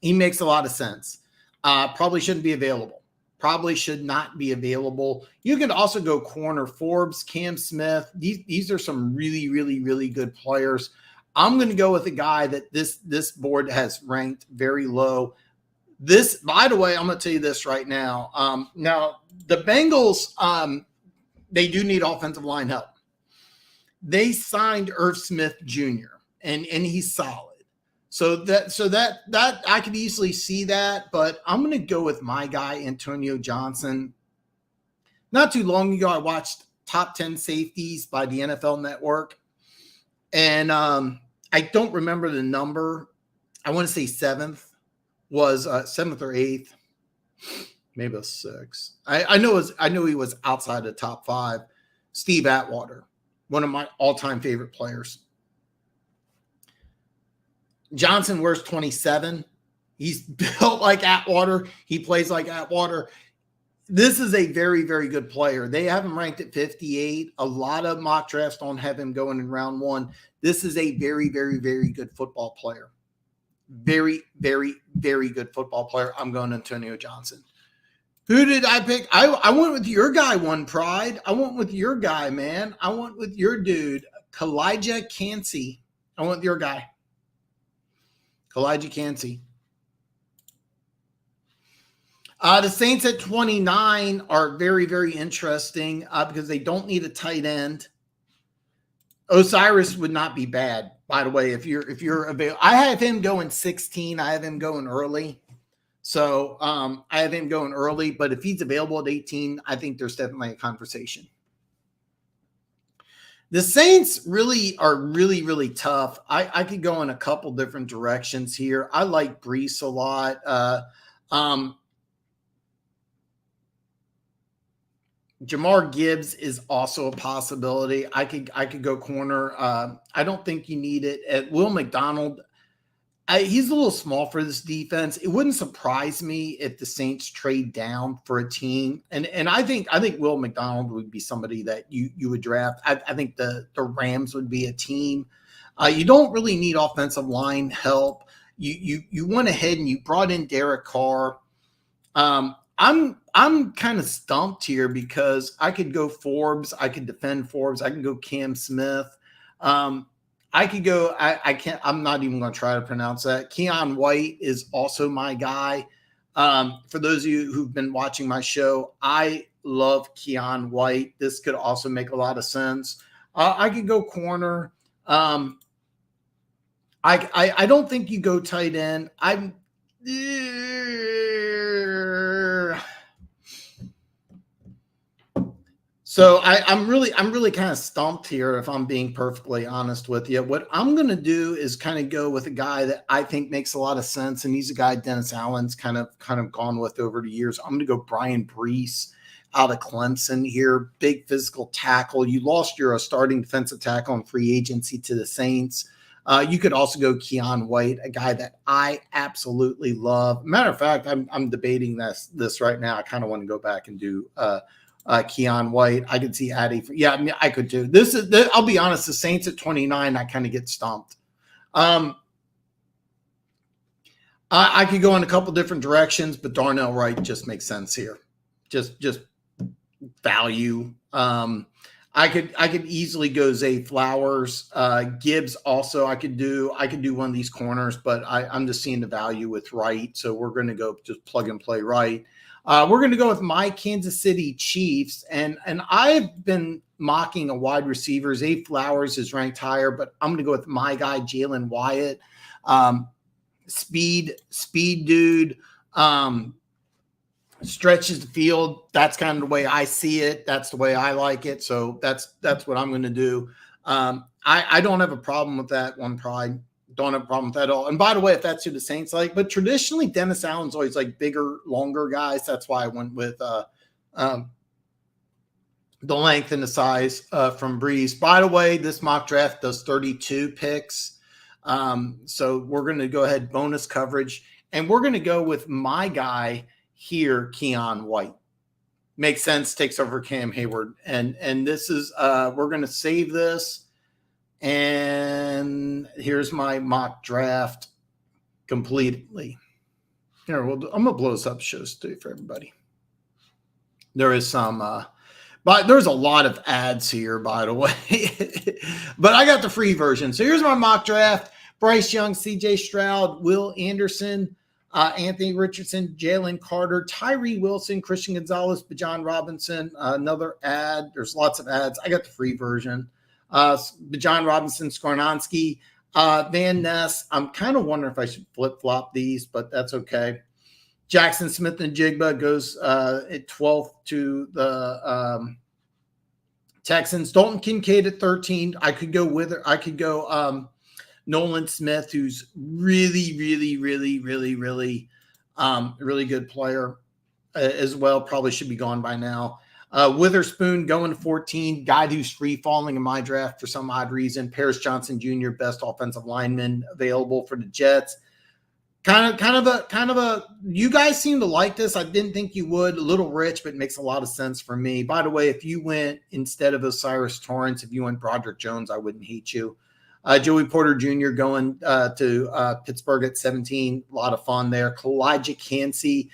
He makes a lot of sense. Probably shouldn't be available. Probably should not be available. You can also go corner Forbes, Cam Smith. These are some really, really, really good players. I'm going to go with a guy that this board has ranked very low. This, by the way, I'm going to tell you this right now. Now, the Bengals, they do need offensive line help. They signed Irv Smith Jr., and he's solid. So that I could easily see that, but I'm going to go with my guy, Antonio Johnson. Not too long ago, I watched Top 10 Safeties by the NFL Network, and I don't remember the number. I want to say seventh was seventh or eighth, maybe a sixth. I know he was outside the top five. Steve Atwater, one of my all-time favorite players. Johnson wears 27. He's built like Atwater. He plays like Atwater. This is a very, very good player. They have him ranked at 58. A lot of mock drafts don't have him going in round one. This is a very, very, very good football player. Very, very, very good football player. I'm going Antonio Johnson. Who did I pick? I went with your guy, One Pride. I went with your guy, man. I went with your dude, Kalijah Cansey. I went with your guy. Kalijah Cansey. The Saints at 29 are very, very interesting because they don't need a tight end. Osiris would not be bad, by the way, if you're available. I have him going 16. I have him going early. So I have him going early, but if he's available at 18, I think there's definitely a conversation. The Saints really are really tough. I could go in a couple different directions here. I like Brees a lot. Jamar Gibbs is also a possibility. I could go corner. I don't think you need it. At Will McDonald, he's a little small for this defense. It wouldn't surprise me if the Saints trade down for a team. And I think Will McDonald would be somebody that you would draft. I think the Rams would be a team. You don't really need offensive line help. You went ahead and you brought in Derek Carr. I'm kind of stumped here because I could go Forbes. I could defend Forbes. I can go Cam Smith. I could go, I can't, I'm not even going to try to pronounce that. Keon White is also my guy. For those of you who've been watching my show, I love Keon White. This could also make a lot of sense. I could go corner. I don't think you go tight end. So I'm really kind of stumped here, if I'm being perfectly honest with you. What I'm going to do is kind of go with a guy that I think makes a lot of sense, and he's a guy Dennis Allen's kind of gone with over the years. I'm going to go Brian Brees out of Clemson here, big physical tackle. You lost your starting defensive tackle in free agency to the Saints. You could also go Keon White, a guy that I absolutely love. Matter of fact, I'm debating this right now. I kind of want to go back and do Keon White. I could see Addy. Yeah, I mean, I could do this. I'll be honest. The Saints at 29, I kind of get stumped. I could go in a couple different directions, but Darnell Wright just makes sense here. Just value. I could easily go Zay Flowers. Gibbs also I could do one of these corners, but I'm just seeing the value with Wright. So we're going to go just plug and play Wright. We're going to go with my Kansas City Chiefs, and I've been mocking a wide receiver. Zay Flowers is ranked higher, but I'm going to go with my guy Jalen Wyatt. Speed dude, stretches the field. That's kind of the way I see it. That's the way I like it. So that's what I'm going to do. I don't have a problem with that one, Pride. Don't have a problem with that at all. And by the way, if that's who the Saints like, but traditionally Dennis Allen's always like bigger, longer guys. That's why I went with the length and the size from Brees. By the way, this mock draft does 32 picks. So we're going to go ahead, bonus coverage, and we're going to go with my guy here, Keon White. Makes sense, takes over Cam Hayward. And this is, we're going to save this. And here's my mock draft completely. Here, I'm going to blow this up shows too for everybody. There is some, but there's a lot of ads here, by the way. But I got the free version. So here's my mock draft. Bryce Young, CJ Stroud, Will Anderson, Anthony Richardson, Jalen Carter, Tyree Wilson, Christian Gonzalez, Bijan Robinson. Another ad. There's lots of ads. I got the free version. Bijan Robinson, Skornonski, Van Ness. I'm kind of wondering if I should flip-flop these, but that's okay. Jackson Smith and Jigba goes at 12th to the Texans. Dalton Kincaid at 13. I could go Nolan Smith, who's really good player as well. Probably should be gone by now. Witherspoon going to 14. Guy who's free falling in my draft for some odd reason. Paris Johnson Jr., best offensive lineman available for the Jets. Kind of a. You guys seem to like this. I didn't think you would. A little rich, but it makes a lot of sense for me. By the way, if you went instead of Osiris Torrance, if you went Broderick Jones, I wouldn't hate you. Joey Porter Jr. going to Pittsburgh at 17. A lot of fun there. Kalijah Kancey.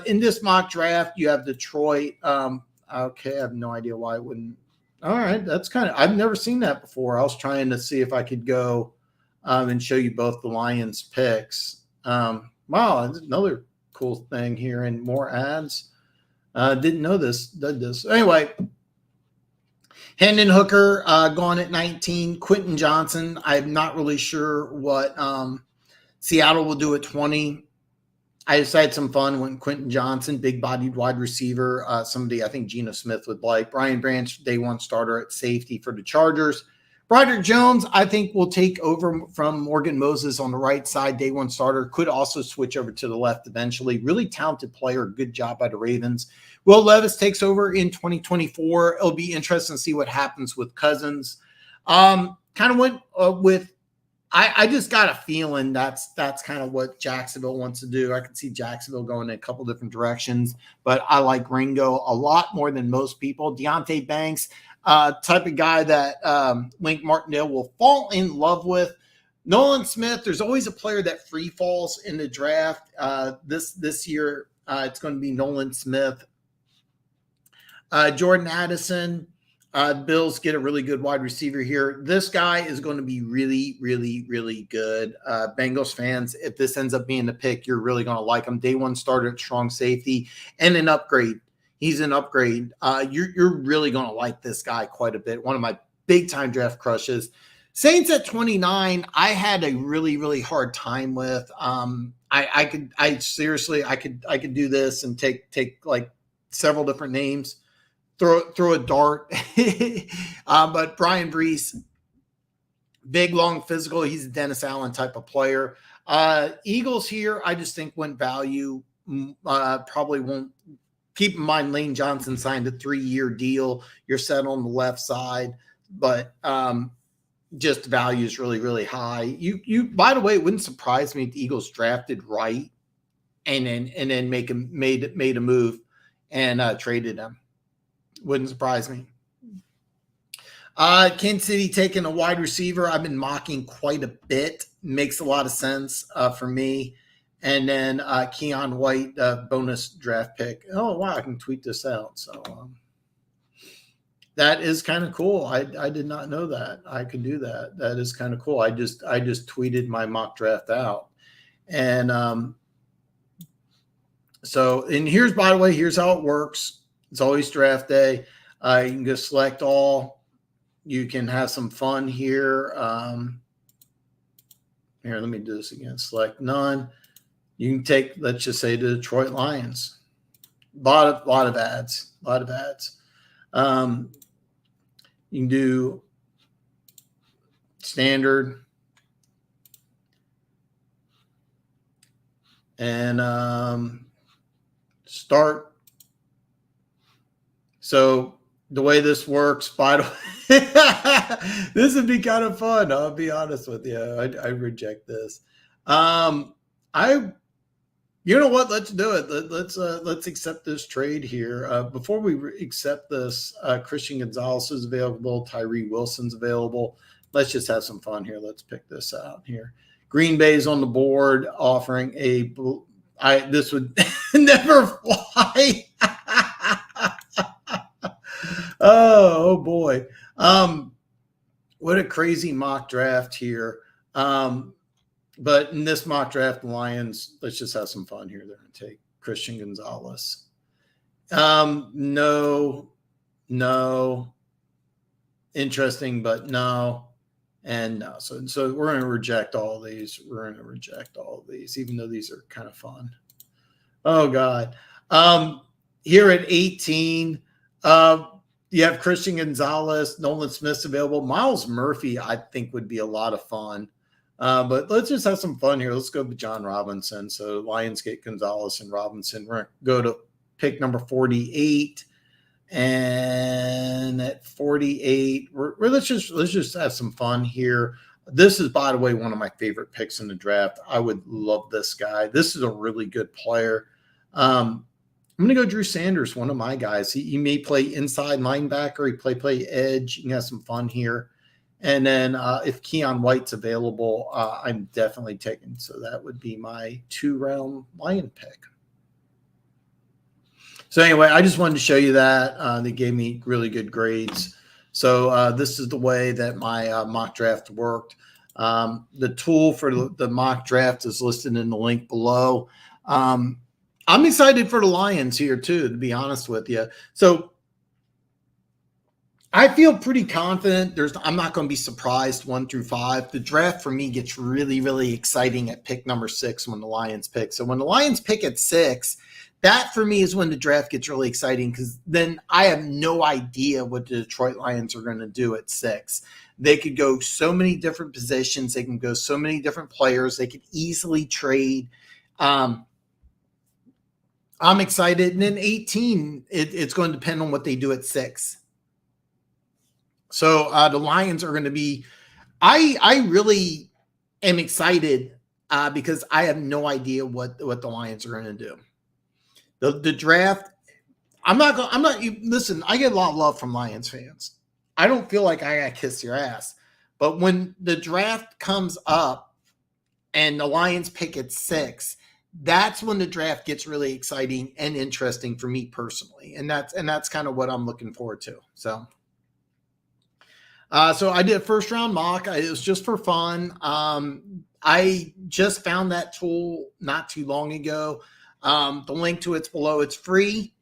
In this mock draft, you have Detroit. Okay, I have no idea why it wouldn't. All right, that's kind of – I've never seen that before. I was trying to see if I could go and show you both the Lions picks. Wow, another cool thing here and more ads. Didn't know this. Did this. Anyway, Hendon Hooker gone at 19. Quentin Johnson, I'm not really sure what Seattle will do at 20. I just had some fun when Quentin Johnson, big-bodied wide receiver, somebody I think Geno Smith would like. Brian Branch, day one starter at safety for the Chargers. Broderick Jones, I think, will take over from Morgan Moses on the right side, day one starter. Could also switch over to the left eventually. Really talented player. Good job by the Ravens. Will Levis takes over in 2024. It'll be interesting to see what happens with Cousins. Kind of went with I just got a feeling that's kind of what Jacksonville wants to do. I can see Jacksonville going in a couple different directions, but I like Ringo a lot more than most people. Deontay Banks, type of guy that Link Martindale will fall in love with. Nolan Smith, there's always a player that free falls in the draft. This year, it's going to be Nolan Smith. Jordan Addison. Bills get a really good wide receiver here. This guy is going to be really, really, really good. Bengals fans, if this ends up being the pick, you're really going to like him. Day one starter at strong safety and an upgrade. He's an upgrade. You're really going to like this guy quite a bit. One of my big-time draft crushes. Saints at 29, I had a really, really hard time with. I could do this and take like several different names. Throw a dart. But Brian Brees, big, long, physical. He's a Dennis Allen type of player. Eagles here, I just think went value. Probably won't. Keep in mind, Lane Johnson signed a 3-year deal. You're set on the left side, but just value is really, really high. You. By the way, it wouldn't surprise me if the Eagles drafted right and then made a move and traded him. Wouldn't surprise me. Kansas City taking a wide receiver. I've been mocking quite a bit. Makes a lot of sense for me. And then Keon White, bonus draft pick. Oh, wow, I can tweet this out. So that is kind of cool. I did not know that. I could do that. That is kind of cool. I just tweeted my mock draft out. And and here's, by the way, here's how it works. It's always draft day. You can go select all. You can have some fun here. Here, let me do this again. Select none. You can take, let's just say, the Detroit Lions. A lot of ads. You can do standard and start. So the way this works, by the way, this would be kind of fun. I'll be honest with you. I reject this. You know what? Let's do it. Let's accept this trade here. Before we accept this, Christian Gonzalez is available. Tyree Wilson's available. Let's just have some fun here. Let's pick this out here. Green Bay's on the board, offering this would never fly. Oh boy. What a crazy mock draft here. But in this mock draft, the Lions, let's just have some fun here. They're going to take Christian Gonzalez. No. Interesting, but no. And no. So we're going to reject all these. Even though these are kind of fun. Oh, God. Here at 18, you have Christian Gonzalez, Nolan Smith's available. Miles Murphy, I think, would be a lot of fun. But let's just have some fun here. Let's go with John Robinson. So Lions get Gonzalez and Robinson. We're going to go to pick number 48. And at 48, let's just have some fun here. This is, by the way, one of my favorite picks in the draft. I would love this guy. This is a really good player. I'm going to go Drew Sanders, one of my guys. He may play inside linebacker. He play edge. You can have some fun here. And then if Keon White's available, I'm definitely taking. So that would be my 2-round Lion pick. So anyway, I just wanted to show you that. They gave me really good grades. So this is the way that my mock draft worked. The tool for the mock draft is listed in the link below. I'm excited for the Lions here too, to be honest with you. So I feel pretty confident. I'm not going to be surprised 1 through 5. The draft for me gets really, really exciting at pick number 6 when the Lions pick. So when the Lions pick at 6, that for me is when the draft gets really exciting, because then I have no idea what the Detroit Lions are going to do at 6. They could go so many different positions. They can go so many different players. They could easily trade. I'm excited. And then 18, it's going to depend on what they do at 6. So the Lions are going to be I really am excited because I have no idea what the Lions are going to do. The draft, listen, I get a lot of love from Lions fans. I don't feel like I got to kiss your ass. But when the draft comes up and the Lions pick at 6, that's when the draft gets really exciting and interesting for me personally. And that's kind of what I'm looking forward to. So I did a first round mock. It was just for fun. I just found that tool not too long ago. The link to it's below. It's free.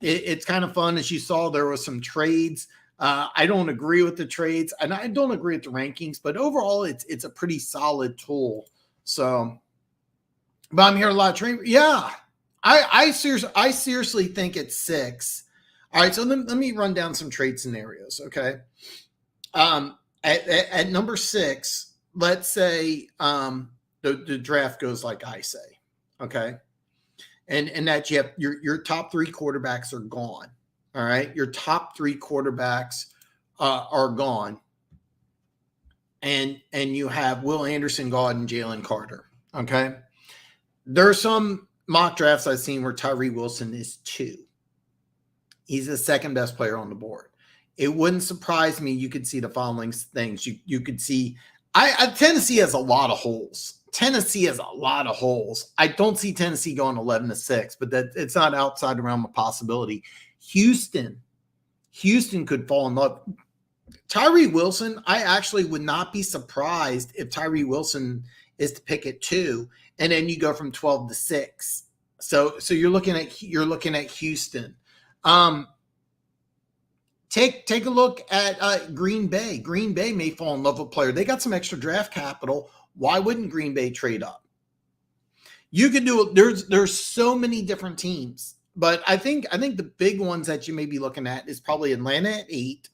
It's kind of fun. As you saw, there was some trades. I don't agree with the trades, and I don't agree with the rankings, but overall, it's a pretty solid tool. So, but I'm hearing a lot of trade. Yeah, I seriously think it's 6. All right, so let me run down some trade scenarios. Okay. At number 6, let's say the draft goes like I say, okay, and that you have your top 3 quarterbacks are gone. All right, your top 3 quarterbacks are gone, and you have Will Anderson gone and Jalen Carter. Okay, there are some mock drafts I've seen where Tyree Wilson is 2. He's the second best player on the board. It wouldn't surprise me. You could see the following things. You could see Tennessee has a lot of holes. Tennessee has a lot of holes. I don't see Tennessee going 11-6, but that it's not outside the realm of possibility. Houston could fall in love. Tyree Wilson, I actually would not be surprised if Tyree Wilson is to pick at 2, and then you go from 12-6. So you're looking at Houston. Take a look at Green Bay. Green Bay may fall in love with a player. They got some extra draft capital. Why wouldn't Green Bay trade up? You could do it. There's so many different teams, but I think the big ones that you may be looking at is probably Atlanta at 8.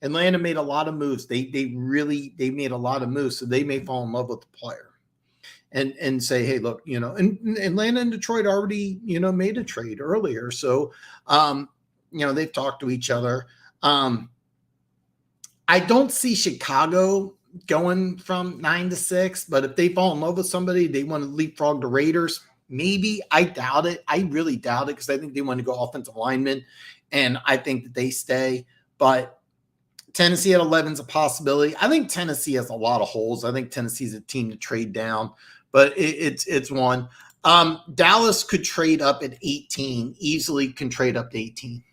Atlanta made a lot of moves. They made a lot of moves, so they may fall in love with the player and say, hey, look, and Atlanta and Detroit already made a trade earlier, so they've talked to each other. I don't see Chicago going from 9-6, but if they fall in love with somebody, they want to leapfrog the Raiders. Maybe. I doubt it. I really doubt it, because I think they want to go offensive lineman, and I think that they stay. But Tennessee at 11 is a possibility. I think Tennessee has a lot of holes. I think Tennessee's a team to trade down, but it's one. Dallas could trade up at 18. Easily can trade up to 18.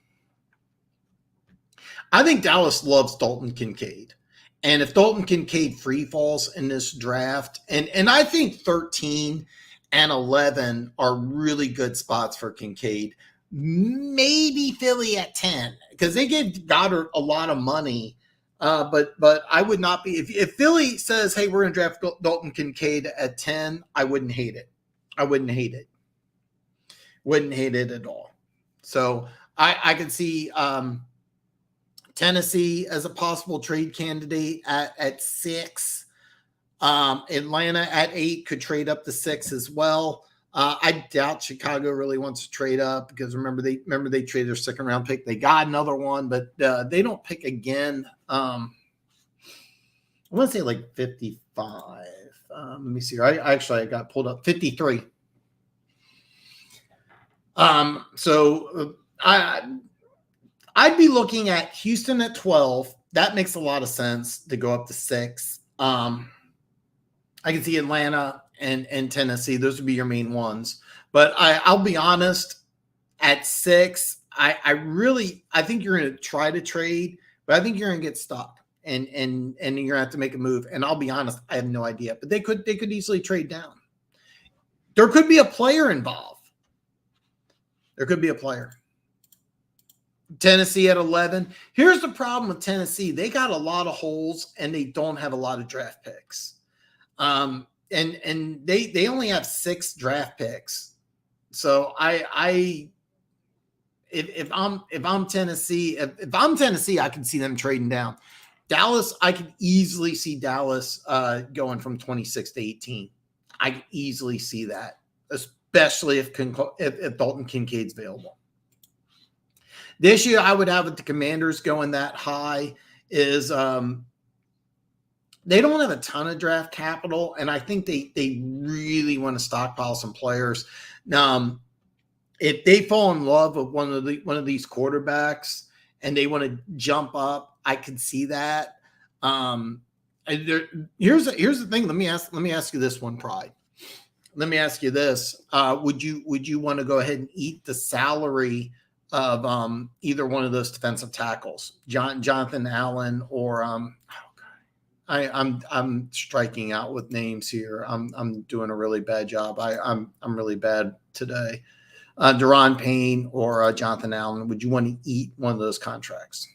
I think Dallas loves Dalton Kincaid. And if Dalton Kincaid free falls in this draft, and I think 13 and 11 are really good spots for Kincaid. Maybe Philly at 10, because they gave Goddard a lot of money. But I would not be, if Philly says, hey, we're going to draft Dalton Kincaid at 10, I wouldn't hate it. Wouldn't hate it at all. So I could see Tennessee as a possible trade candidate at 6. Atlanta at 8 could trade up to 6 as well. I doubt Chicago really wants to trade up, because remember they traded their second round pick. They got another one, but they don't pick again. I want to say like 55. Let me see. I got pulled up 53. I'd be looking at Houston at 12. That makes a lot of sense to go up to 6. I can see Atlanta and Tennessee. Those would be your main ones. But I'll be honest, at 6, I think you're going to try to trade, but I think you're going to get stuck, and you're going to have to make a move. And I'll be honest, I have no idea. But they could easily trade down. There could be a player involved. There could be a player. Tennessee at 11. Here's the problem with Tennessee. They got a lot of holes and they don't have a lot of draft picks. And they only have 6 draft picks. So if I'm Tennessee, I can see them trading down. Dallas, I can easily see Dallas going from 26 to 18. I can easily see that, especially if Dalton Kincaid's available. The issue I would have with the Commanders going that high is they don't have a ton of draft capital, and I think they really want to stockpile some players. If they fall in love with one of these quarterbacks and they want to jump up, I could see that. Here's the thing. Let me ask you this one, Pride. Let me ask you this: would you want to go ahead and eat the salary of either one of those defensive tackles, Jonathan Allen or I'm striking out with names here. I'm doing a really bad job. I'm really bad today. Deron Payne or Jonathan Allen. Would you want to eat one of those contracts?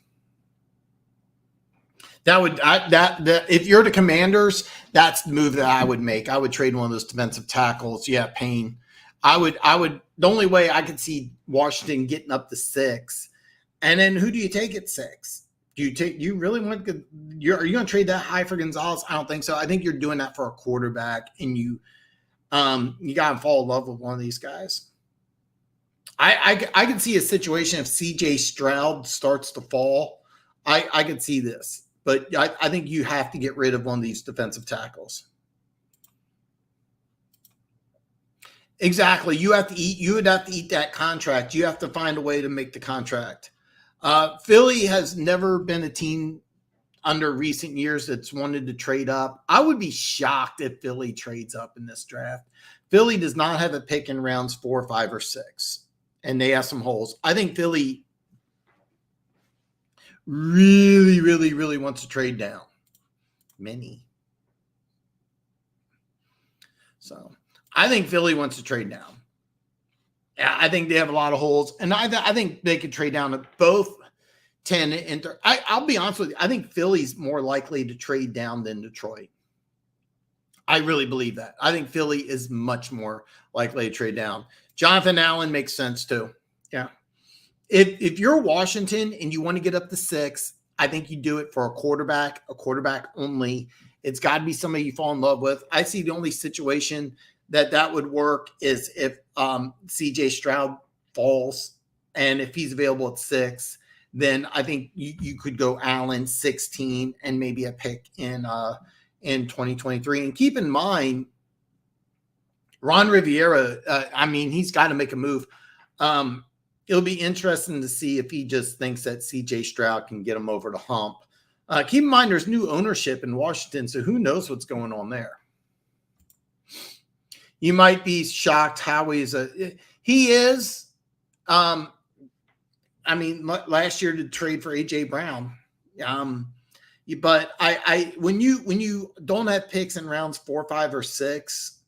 If you're the Commanders, that's the move that I would make. I would trade one of those defensive tackles. Yeah, Payne. I would. The only way I could see Washington getting up to 6, and then who do you take at 6? Are you going to trade that high for Gonzalez? I don't think so. I think you're doing that for a quarterback, and you got to fall in love with one of these guys. I could see a situation if CJ Stroud starts to fall. I could see this, but I think you have to get rid of one of these defensive tackles. Exactly. You would have to eat that contract. You have to find a way to make the contract. Philly has never been a team under recent years that's wanted to trade up. I would be shocked if Philly trades up in this draft. Philly does not have a pick in rounds 4, 5, or 6, and they have some holes. I think Philly really, really, really wants to trade down. Many. So I think Philly wants to trade down. I think they have a lot of holes, and I think they could trade down to both 10 and 30. I'll be honest with you. I think Philly's more likely to trade down than Detroit. I really believe that. I think Philly is much more likely to trade down. Jonathan Allen makes sense too. Yeah. If you're Washington and you want to get up to 6, I think you do it for a quarterback only. It's got to be somebody you fall in love with. I see the only situation that would work is if CJ Stroud falls, and if he's available at 6, then I think you could go Allen 16 and maybe a pick in 2023. And keep in mind, Ron Rivera, he's got to make a move. It'll be interesting to see if he just thinks that CJ Stroud can get him over the hump. Keep in mind, there's new ownership in Washington, so who knows what's going on there. You might be shocked how he is. Last year to trade for AJ Brown. But when you don't have picks in rounds 4, 5, or 6,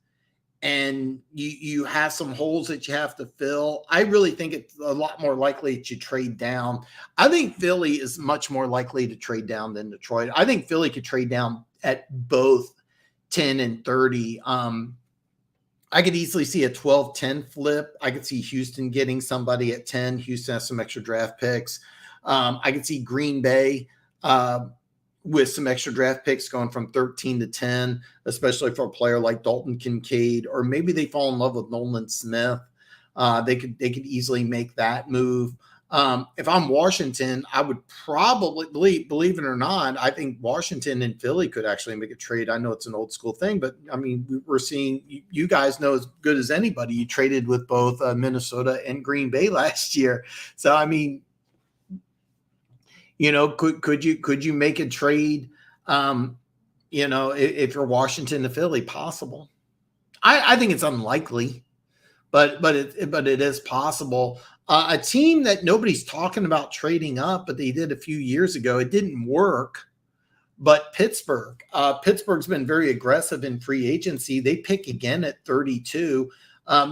and you have some holes that you have to fill, I really think it's a lot more likely that you trade down. I think Philly is much more likely to trade down than Detroit. I think Philly could trade down at both 10 and 30. I could easily see a 12-10 flip. I could see Houston getting somebody at 10. Houston has some extra draft picks. I could see Green Bay with some extra draft picks going from 13 to 10, especially for a player like Dalton Kincaid, or maybe they fall in love with Nolan Smith. They could easily make that move. If I'm Washington, I would probably, believe it or not, I think Washington and Philly could actually make a trade. I know it's an old school thing, but we're seeing, you guys know as good as anybody, you traded with both Minnesota and Green Bay last year. So, could you make a trade? If you're Washington to Philly, possible. I think it's unlikely, but it is possible. A team that nobody's talking about trading up, but they did a few years ago. It didn't work, but Pittsburgh. Pittsburgh's been very aggressive in free agency. They pick again at 32.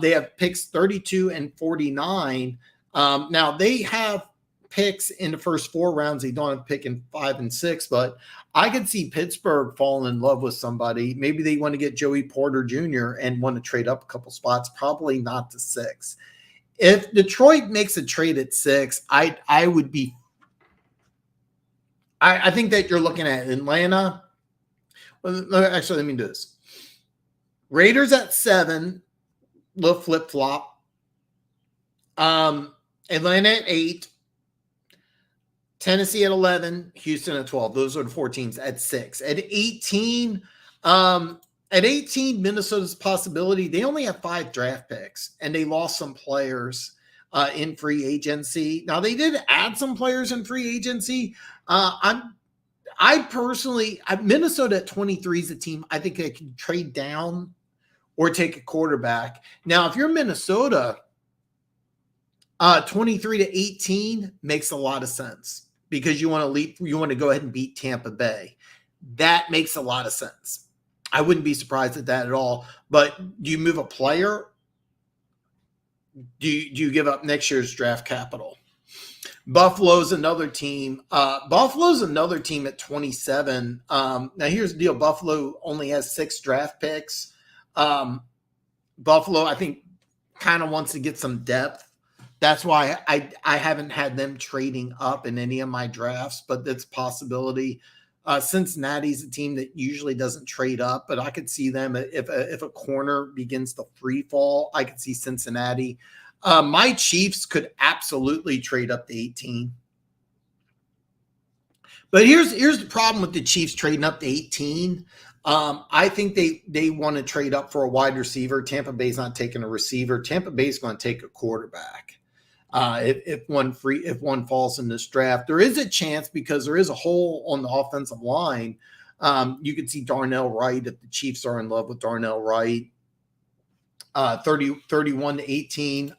They have picks 32 and 49. Now they have picks in the first 4 rounds. They don't have pick in 5 and 6, but I could see Pittsburgh falling in love with somebody. Maybe they want to get Joey Porter Jr. and want to trade up a couple spots, probably not to 6. If Detroit makes a trade at 6, I would be – I think that you're looking at Atlanta. Well, actually, let me do this. Raiders at 7, little flip-flop. Atlanta at 8, Tennessee at 11, Houston at 12. Those are the 4 teams at 6. At 18, Minnesota's possibility. They only have 5 draft picks, and they lost some players in free agency. Now they did add some players in free agency. I personally, Minnesota at 23 is a team I think they can trade down or take a quarterback. Now, if you're Minnesota, 23 to 18 makes a lot of sense because you want to go ahead and beat Tampa Bay. That makes a lot of sense. I wouldn't be surprised at that at all. But do you move a player? Do you give up next year's draft capital? Buffalo's another team. Buffalo's another team at 27. Now here's the deal. Buffalo only has 6 draft picks. Buffalo, I think, kind of wants to get some depth. That's why I haven't had them trading up in any of my drafts, but that's a possibility. Cincinnati's a team that usually doesn't trade up, but I could see them if a corner begins to free fall. I could see Cincinnati. My Chiefs could absolutely trade up to 18. But here's the problem with the Chiefs trading up to 18. I think they want to trade up for a wide receiver. Tampa Bay's not taking a receiver. Tampa Bay's going to take a quarterback. If one falls in this draft, there is a chance because there is a hole on the offensive line. You could see Darnell Wright if the Chiefs are in love with Darnell Wright. 31 to 18.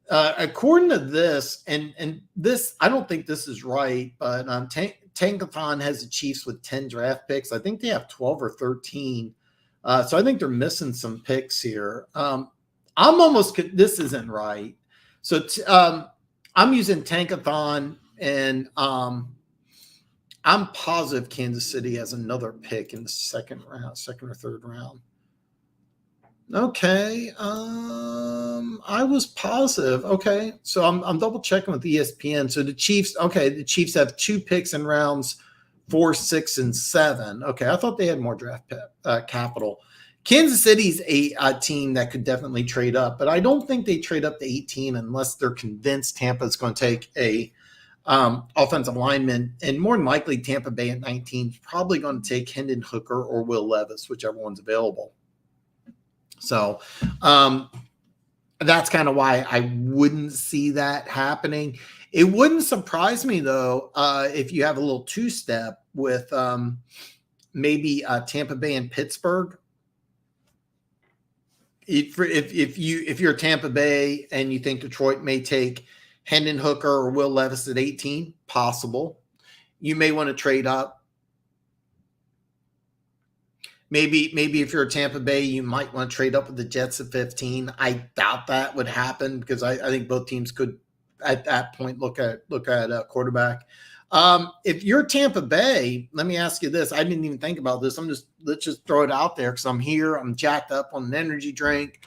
According to this, and this, I don't think this is right, but Tankathon has the Chiefs with 10 draft picks. I think they have 12 or 13. So I think they're missing some picks here. This isn't right. So I'm using Tankathon, and I'm positive Kansas City has another pick in the second or third round. Okay. I was positive. Okay. So I'm double checking with ESPN. So the Chiefs have 2 picks in rounds 4, 6, and 7. Okay. I thought they had more draft capital. Kansas City's a team that could definitely trade up, but I don't think they trade up to 18 unless they're convinced Tampa is going to take a offensive lineman, and more than likely Tampa Bay at 19 is probably going to take Hendon Hooker or Will Levis, whichever one's available. So that's kind of why I wouldn't see that happening. It wouldn't surprise me, though, if you have a little 2-step with maybe Tampa Bay and Pittsburgh. If you're Tampa Bay and you think Detroit may take Hendon Hooker or Will Levis at 18, possible. You may want to trade up. Maybe if you're Tampa Bay, you might want to trade up with the Jets at 15. I doubt that would happen because I think both teams could at that point look at a quarterback. If you're Tampa Bay, let me ask you this. I didn't even think about this. Let's just throw it out there because I'm here. I'm jacked up on an energy drink.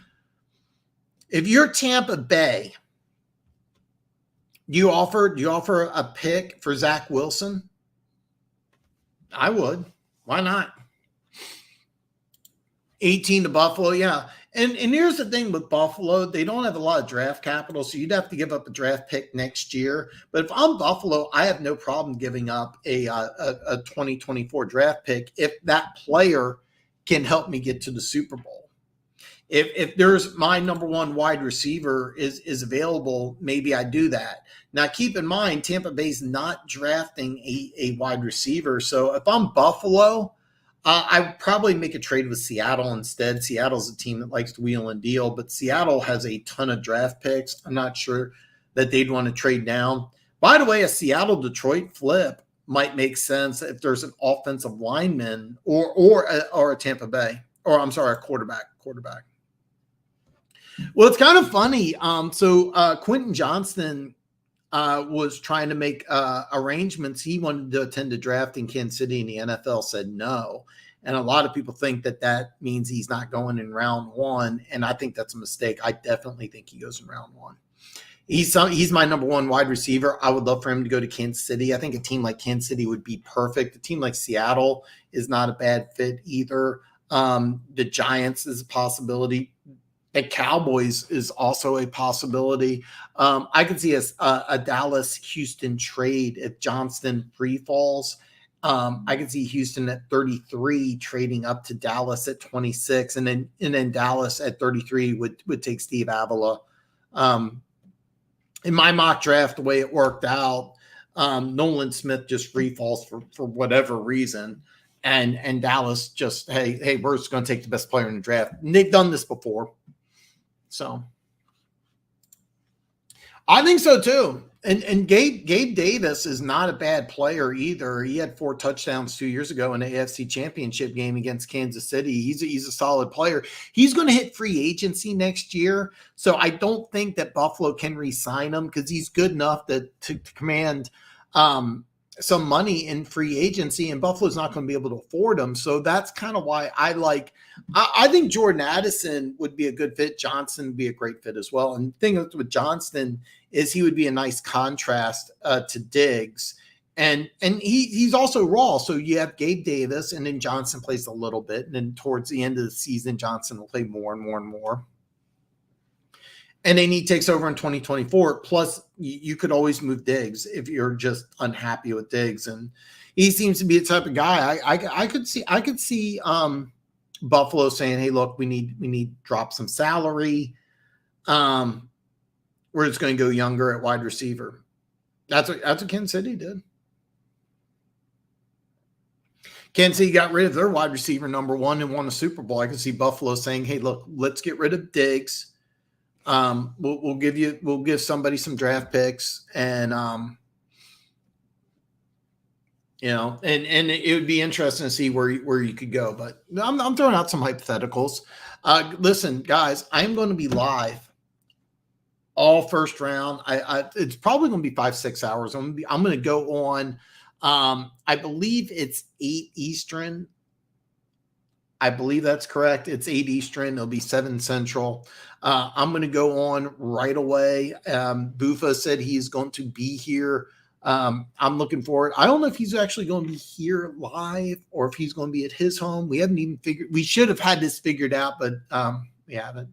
If you're Tampa Bay, do you offer a pick for Zach Wilson? I would. Why not? 18 to Buffalo, yeah. And here's the thing with Buffalo, they don't have a lot of draft capital, so you'd have to give up a draft pick next year. But if I'm Buffalo, I have no problem giving up a 2024 draft pick if that player can help me get to the Super Bowl. If there's my number one wide receiver is available, maybe I do that. Now, keep in mind, Tampa Bay's not drafting a wide receiver. So if I'm Buffalo, I would probably make a trade with Seattle instead. Seattle's a team that likes to wheel and deal, but Seattle has a ton of draft picks. I'm not sure that they'd want to trade down. By the way, a Seattle-Detroit flip might make sense if there's an offensive lineman or a Tampa Bay, or I'm sorry, a quarterback. Well, it's kind of funny. So Quentin Johnston was trying to make arrangements. He wanted to attend a draft in Kansas City, and the NFL said no. And a lot of people think that means he's not going in round one, and I think that's a mistake. I definitely think he goes in round one. He's my number one wide receiver. I would love for him to go to Kansas City. I think a team like Kansas City would be perfect. A team like Seattle is not a bad fit either. The Giants is a possibility. The Cowboys is also a possibility. I could see a Dallas-Houston trade if Johnston free falls. I could see Houston at 33 trading up to Dallas at 26, and then Dallas at 33 would take Steve Avila. In my mock draft, the way it worked out, Nolan Smith just free falls for whatever reason. And Dallas just, hey, we're just going to take the best player in the draft. And they've done this before. So I think so too. And Gabe Davis is not a bad player either. He had 4 touchdowns 2 years ago in the AFC Championship game against Kansas City. He's a solid player. He's going to hit free agency next year. So I don't think that Buffalo can re-sign him because he's good enough to command some money in free agency, and Buffalo's not going to be able to afford him. So that's kind of why I think Jordan Addison would be a good fit. Johnson would be a great fit as well. And the thing with Johnston is he would be a nice contrast to Diggs. And he's also raw. So you have Gabe Davis, and then Johnson plays a little bit. And then towards the end of the season, Johnson will play more and more and more. And then he takes over in 2024. Plus, you could always move Diggs if you're just unhappy with Diggs. And he seems to be the type of guy I could see Buffalo saying, "Hey, look, we need to drop some salary. We're just going to go younger at wide receiver." That's what Kansas City did. Kansas City got rid of their wide receiver number 1 and won a Super Bowl. I could see Buffalo saying, "Hey, look, let's get rid of Diggs. We'll give somebody some draft picks, and and it would be interesting to see where you could go." But I'm throwing out some hypotheticals. Listen, guys, I'm going to be live all first round. It's probably going to be 5-6 hours. I'm going to go on. I believe it's 8 Eastern. I believe that's correct. It's 8 Eastern. It'll be 7 Central. I'm going to go on right away. Bufa said he's going to be here. I'm looking forward. I don't know if he's actually going to be here live or if he's going to be at his home. We haven't even figured. We should have had this figured out, but we haven't.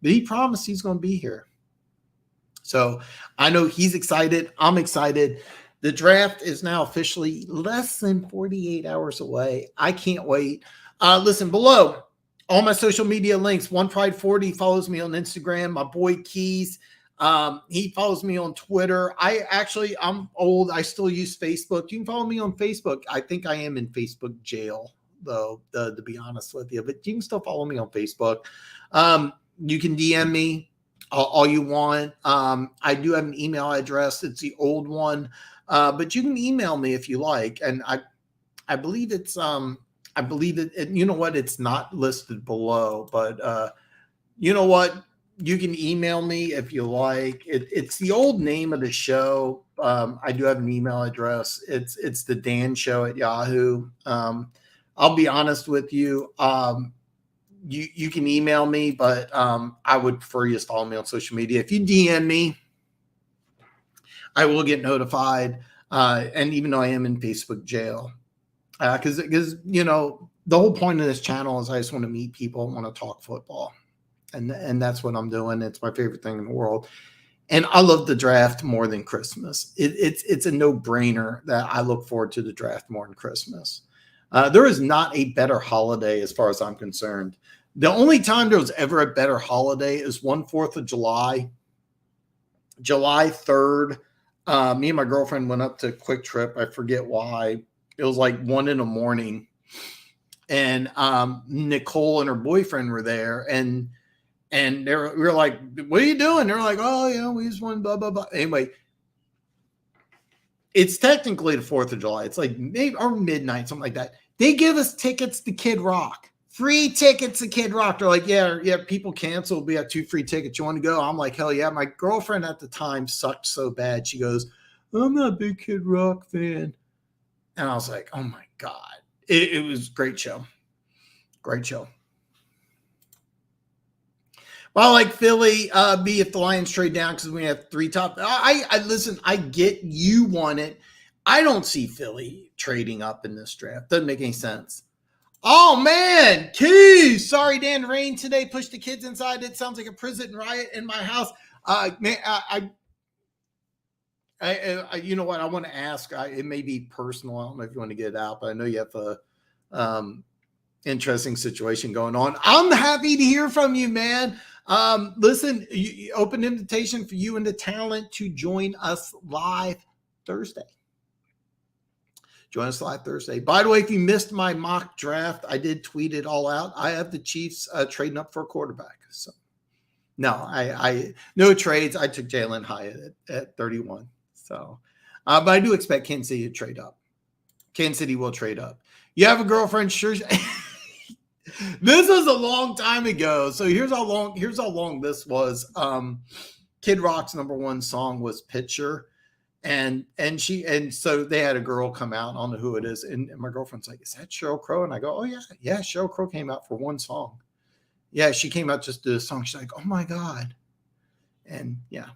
But he promised he's going to be here. So I know he's excited. I'm excited. The draft is now officially less than 48 hours away. I can't wait. Listen, below all my social media links, OnePride40 follows me on Instagram. My boy Keys, he follows me on Twitter. I'm old. I still use Facebook. You can follow me on Facebook. I think I am in Facebook jail, though, to be honest with you. But you can still follow me on Facebook. You can DM me all you want. I do have an email address. It's the old one. But you can email me if you like. And I believe it's I believe it, and you know what? It's not listed below, but you know what? You can email me if you like. It's the old name of the show. I do have an email address. It's the Dan Show at Yahoo. I'll be honest with you. You can email me, but I would prefer you just follow me on social media. If you DM me, I will get notified. And even though I am in Facebook jail. Because the whole point of this channel is I just want to meet people, want to talk football, and that's what I'm doing. It's my favorite thing in the world, and I love the draft more than Christmas. It's a no-brainer that I look forward to the draft more than Christmas. There is not a better holiday as far as I'm concerned. The only time there was ever a better holiday is 4th of July, July 3rd. Me and my girlfriend went up to Quick Trip. I forget why. It was like 1 a.m. And Nicole and her boyfriend were there, and we were like, "What are you doing?" They're like, "Oh, we just want blah blah blah." Anyway, it's technically the 4th of July. It's like maybe or midnight, something like that. They give us tickets to Kid Rock, free tickets to Kid Rock. They're like, yeah, people cancel. We have 2 free tickets. You want to go? I'm like, hell yeah. My girlfriend at the time sucked so bad. She goes, I'm not a big Kid Rock fan. And I was like, oh my God. It was a great show. Great show. Well, like Philly, be if the Lions trade down because we have 3 top. I listen, I get you want it. I don't see Philly trading up in this draft. Doesn't make any sense. Oh man, Keys. Sorry, Dan. Rain today pushed the kids inside. It sounds like a prison riot in my house. Man, I you know what? I want to ask. It may be personal. I don't know if you want to get it out, but I know you have a interesting situation going on. I'm happy to hear from you, man. Listen, open invitation for you and the talent to join us live Thursday. Join us live Thursday. By the way, if you missed my mock draft, I did tweet it all out. I have the Chiefs trading up for a quarterback. So no, I no trades. I took Jalen Hyatt at 31. So, but I do expect Kansas City to trade up. Kansas City will trade up. You have a girlfriend? Sure. This was a long time ago. So here's how long this was. Kid Rock's #1 song was Picture. And so they had a girl come out. I don't know who it is. And my girlfriend's like, is that Sheryl Crow? And I go, oh yeah. Sheryl Crow came out for one song. Yeah. She came out just to do a song. She's like, oh my God. And yeah.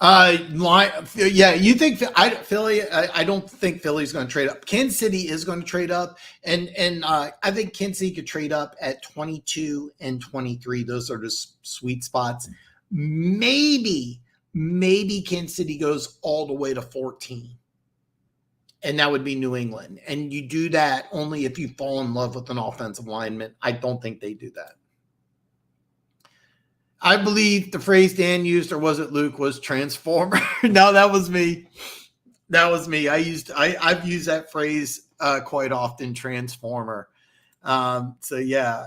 You think Philly? I don't think Philly's going to trade up. Kansas City is going to trade up, and I think Kansas City could trade up at 22 and 23. Those are the sweet spots. Maybe Kansas City goes all the way to 14, and that would be New England. And you do that only if you fall in love with an offensive lineman. I don't think they do that. I believe the phrase Dan used, or was it Luke, was transformer. No, that was me. I've used that phrase quite often, transformer. So yeah.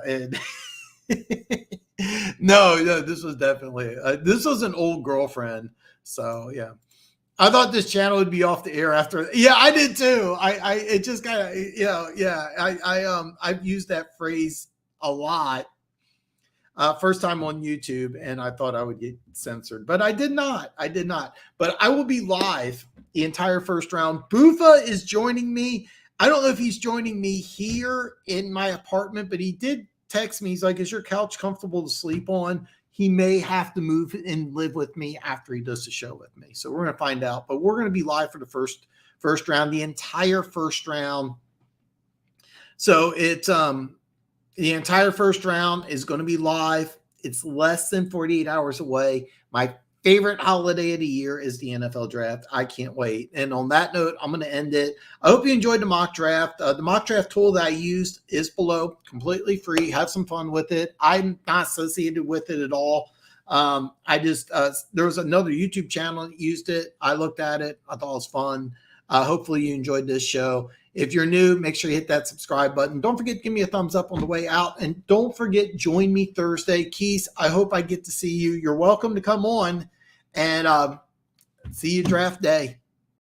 No, this was definitely, this was an old girlfriend. So yeah. I thought this channel would be off the air after. Yeah, I did too. It just kind of, I've used that phrase a lot. First time on YouTube, and I thought I would get censored, but I did not. But I will be live the entire first round. Bufa is joining me. I don't know if he's joining me here in my apartment, but he did text me. He's like, is your couch comfortable to sleep on? He may have to move and live with me after he does the show with me. So we're going to find out, but we're going to be live for the first round, the entire first round. So it's, the entire first round is going to be live. It's less than 48 hours away. My favorite holiday of the year is the NFL draft. I can't wait. And on that note, I'm going to end it. I hope you enjoyed the mock draft. The mock draft tool that I used is below, completely free. Have some fun with it. I'm not associated with it at all. There was another YouTube channel that used it. I looked at it. I thought it was fun. Hopefully you enjoyed this show. If you're new, make sure you hit that subscribe button. Don't forget to give me a thumbs up on the way out. And don't forget, join me Thursday. Keith, I hope I get to see you. You're welcome to come on, and see you draft day.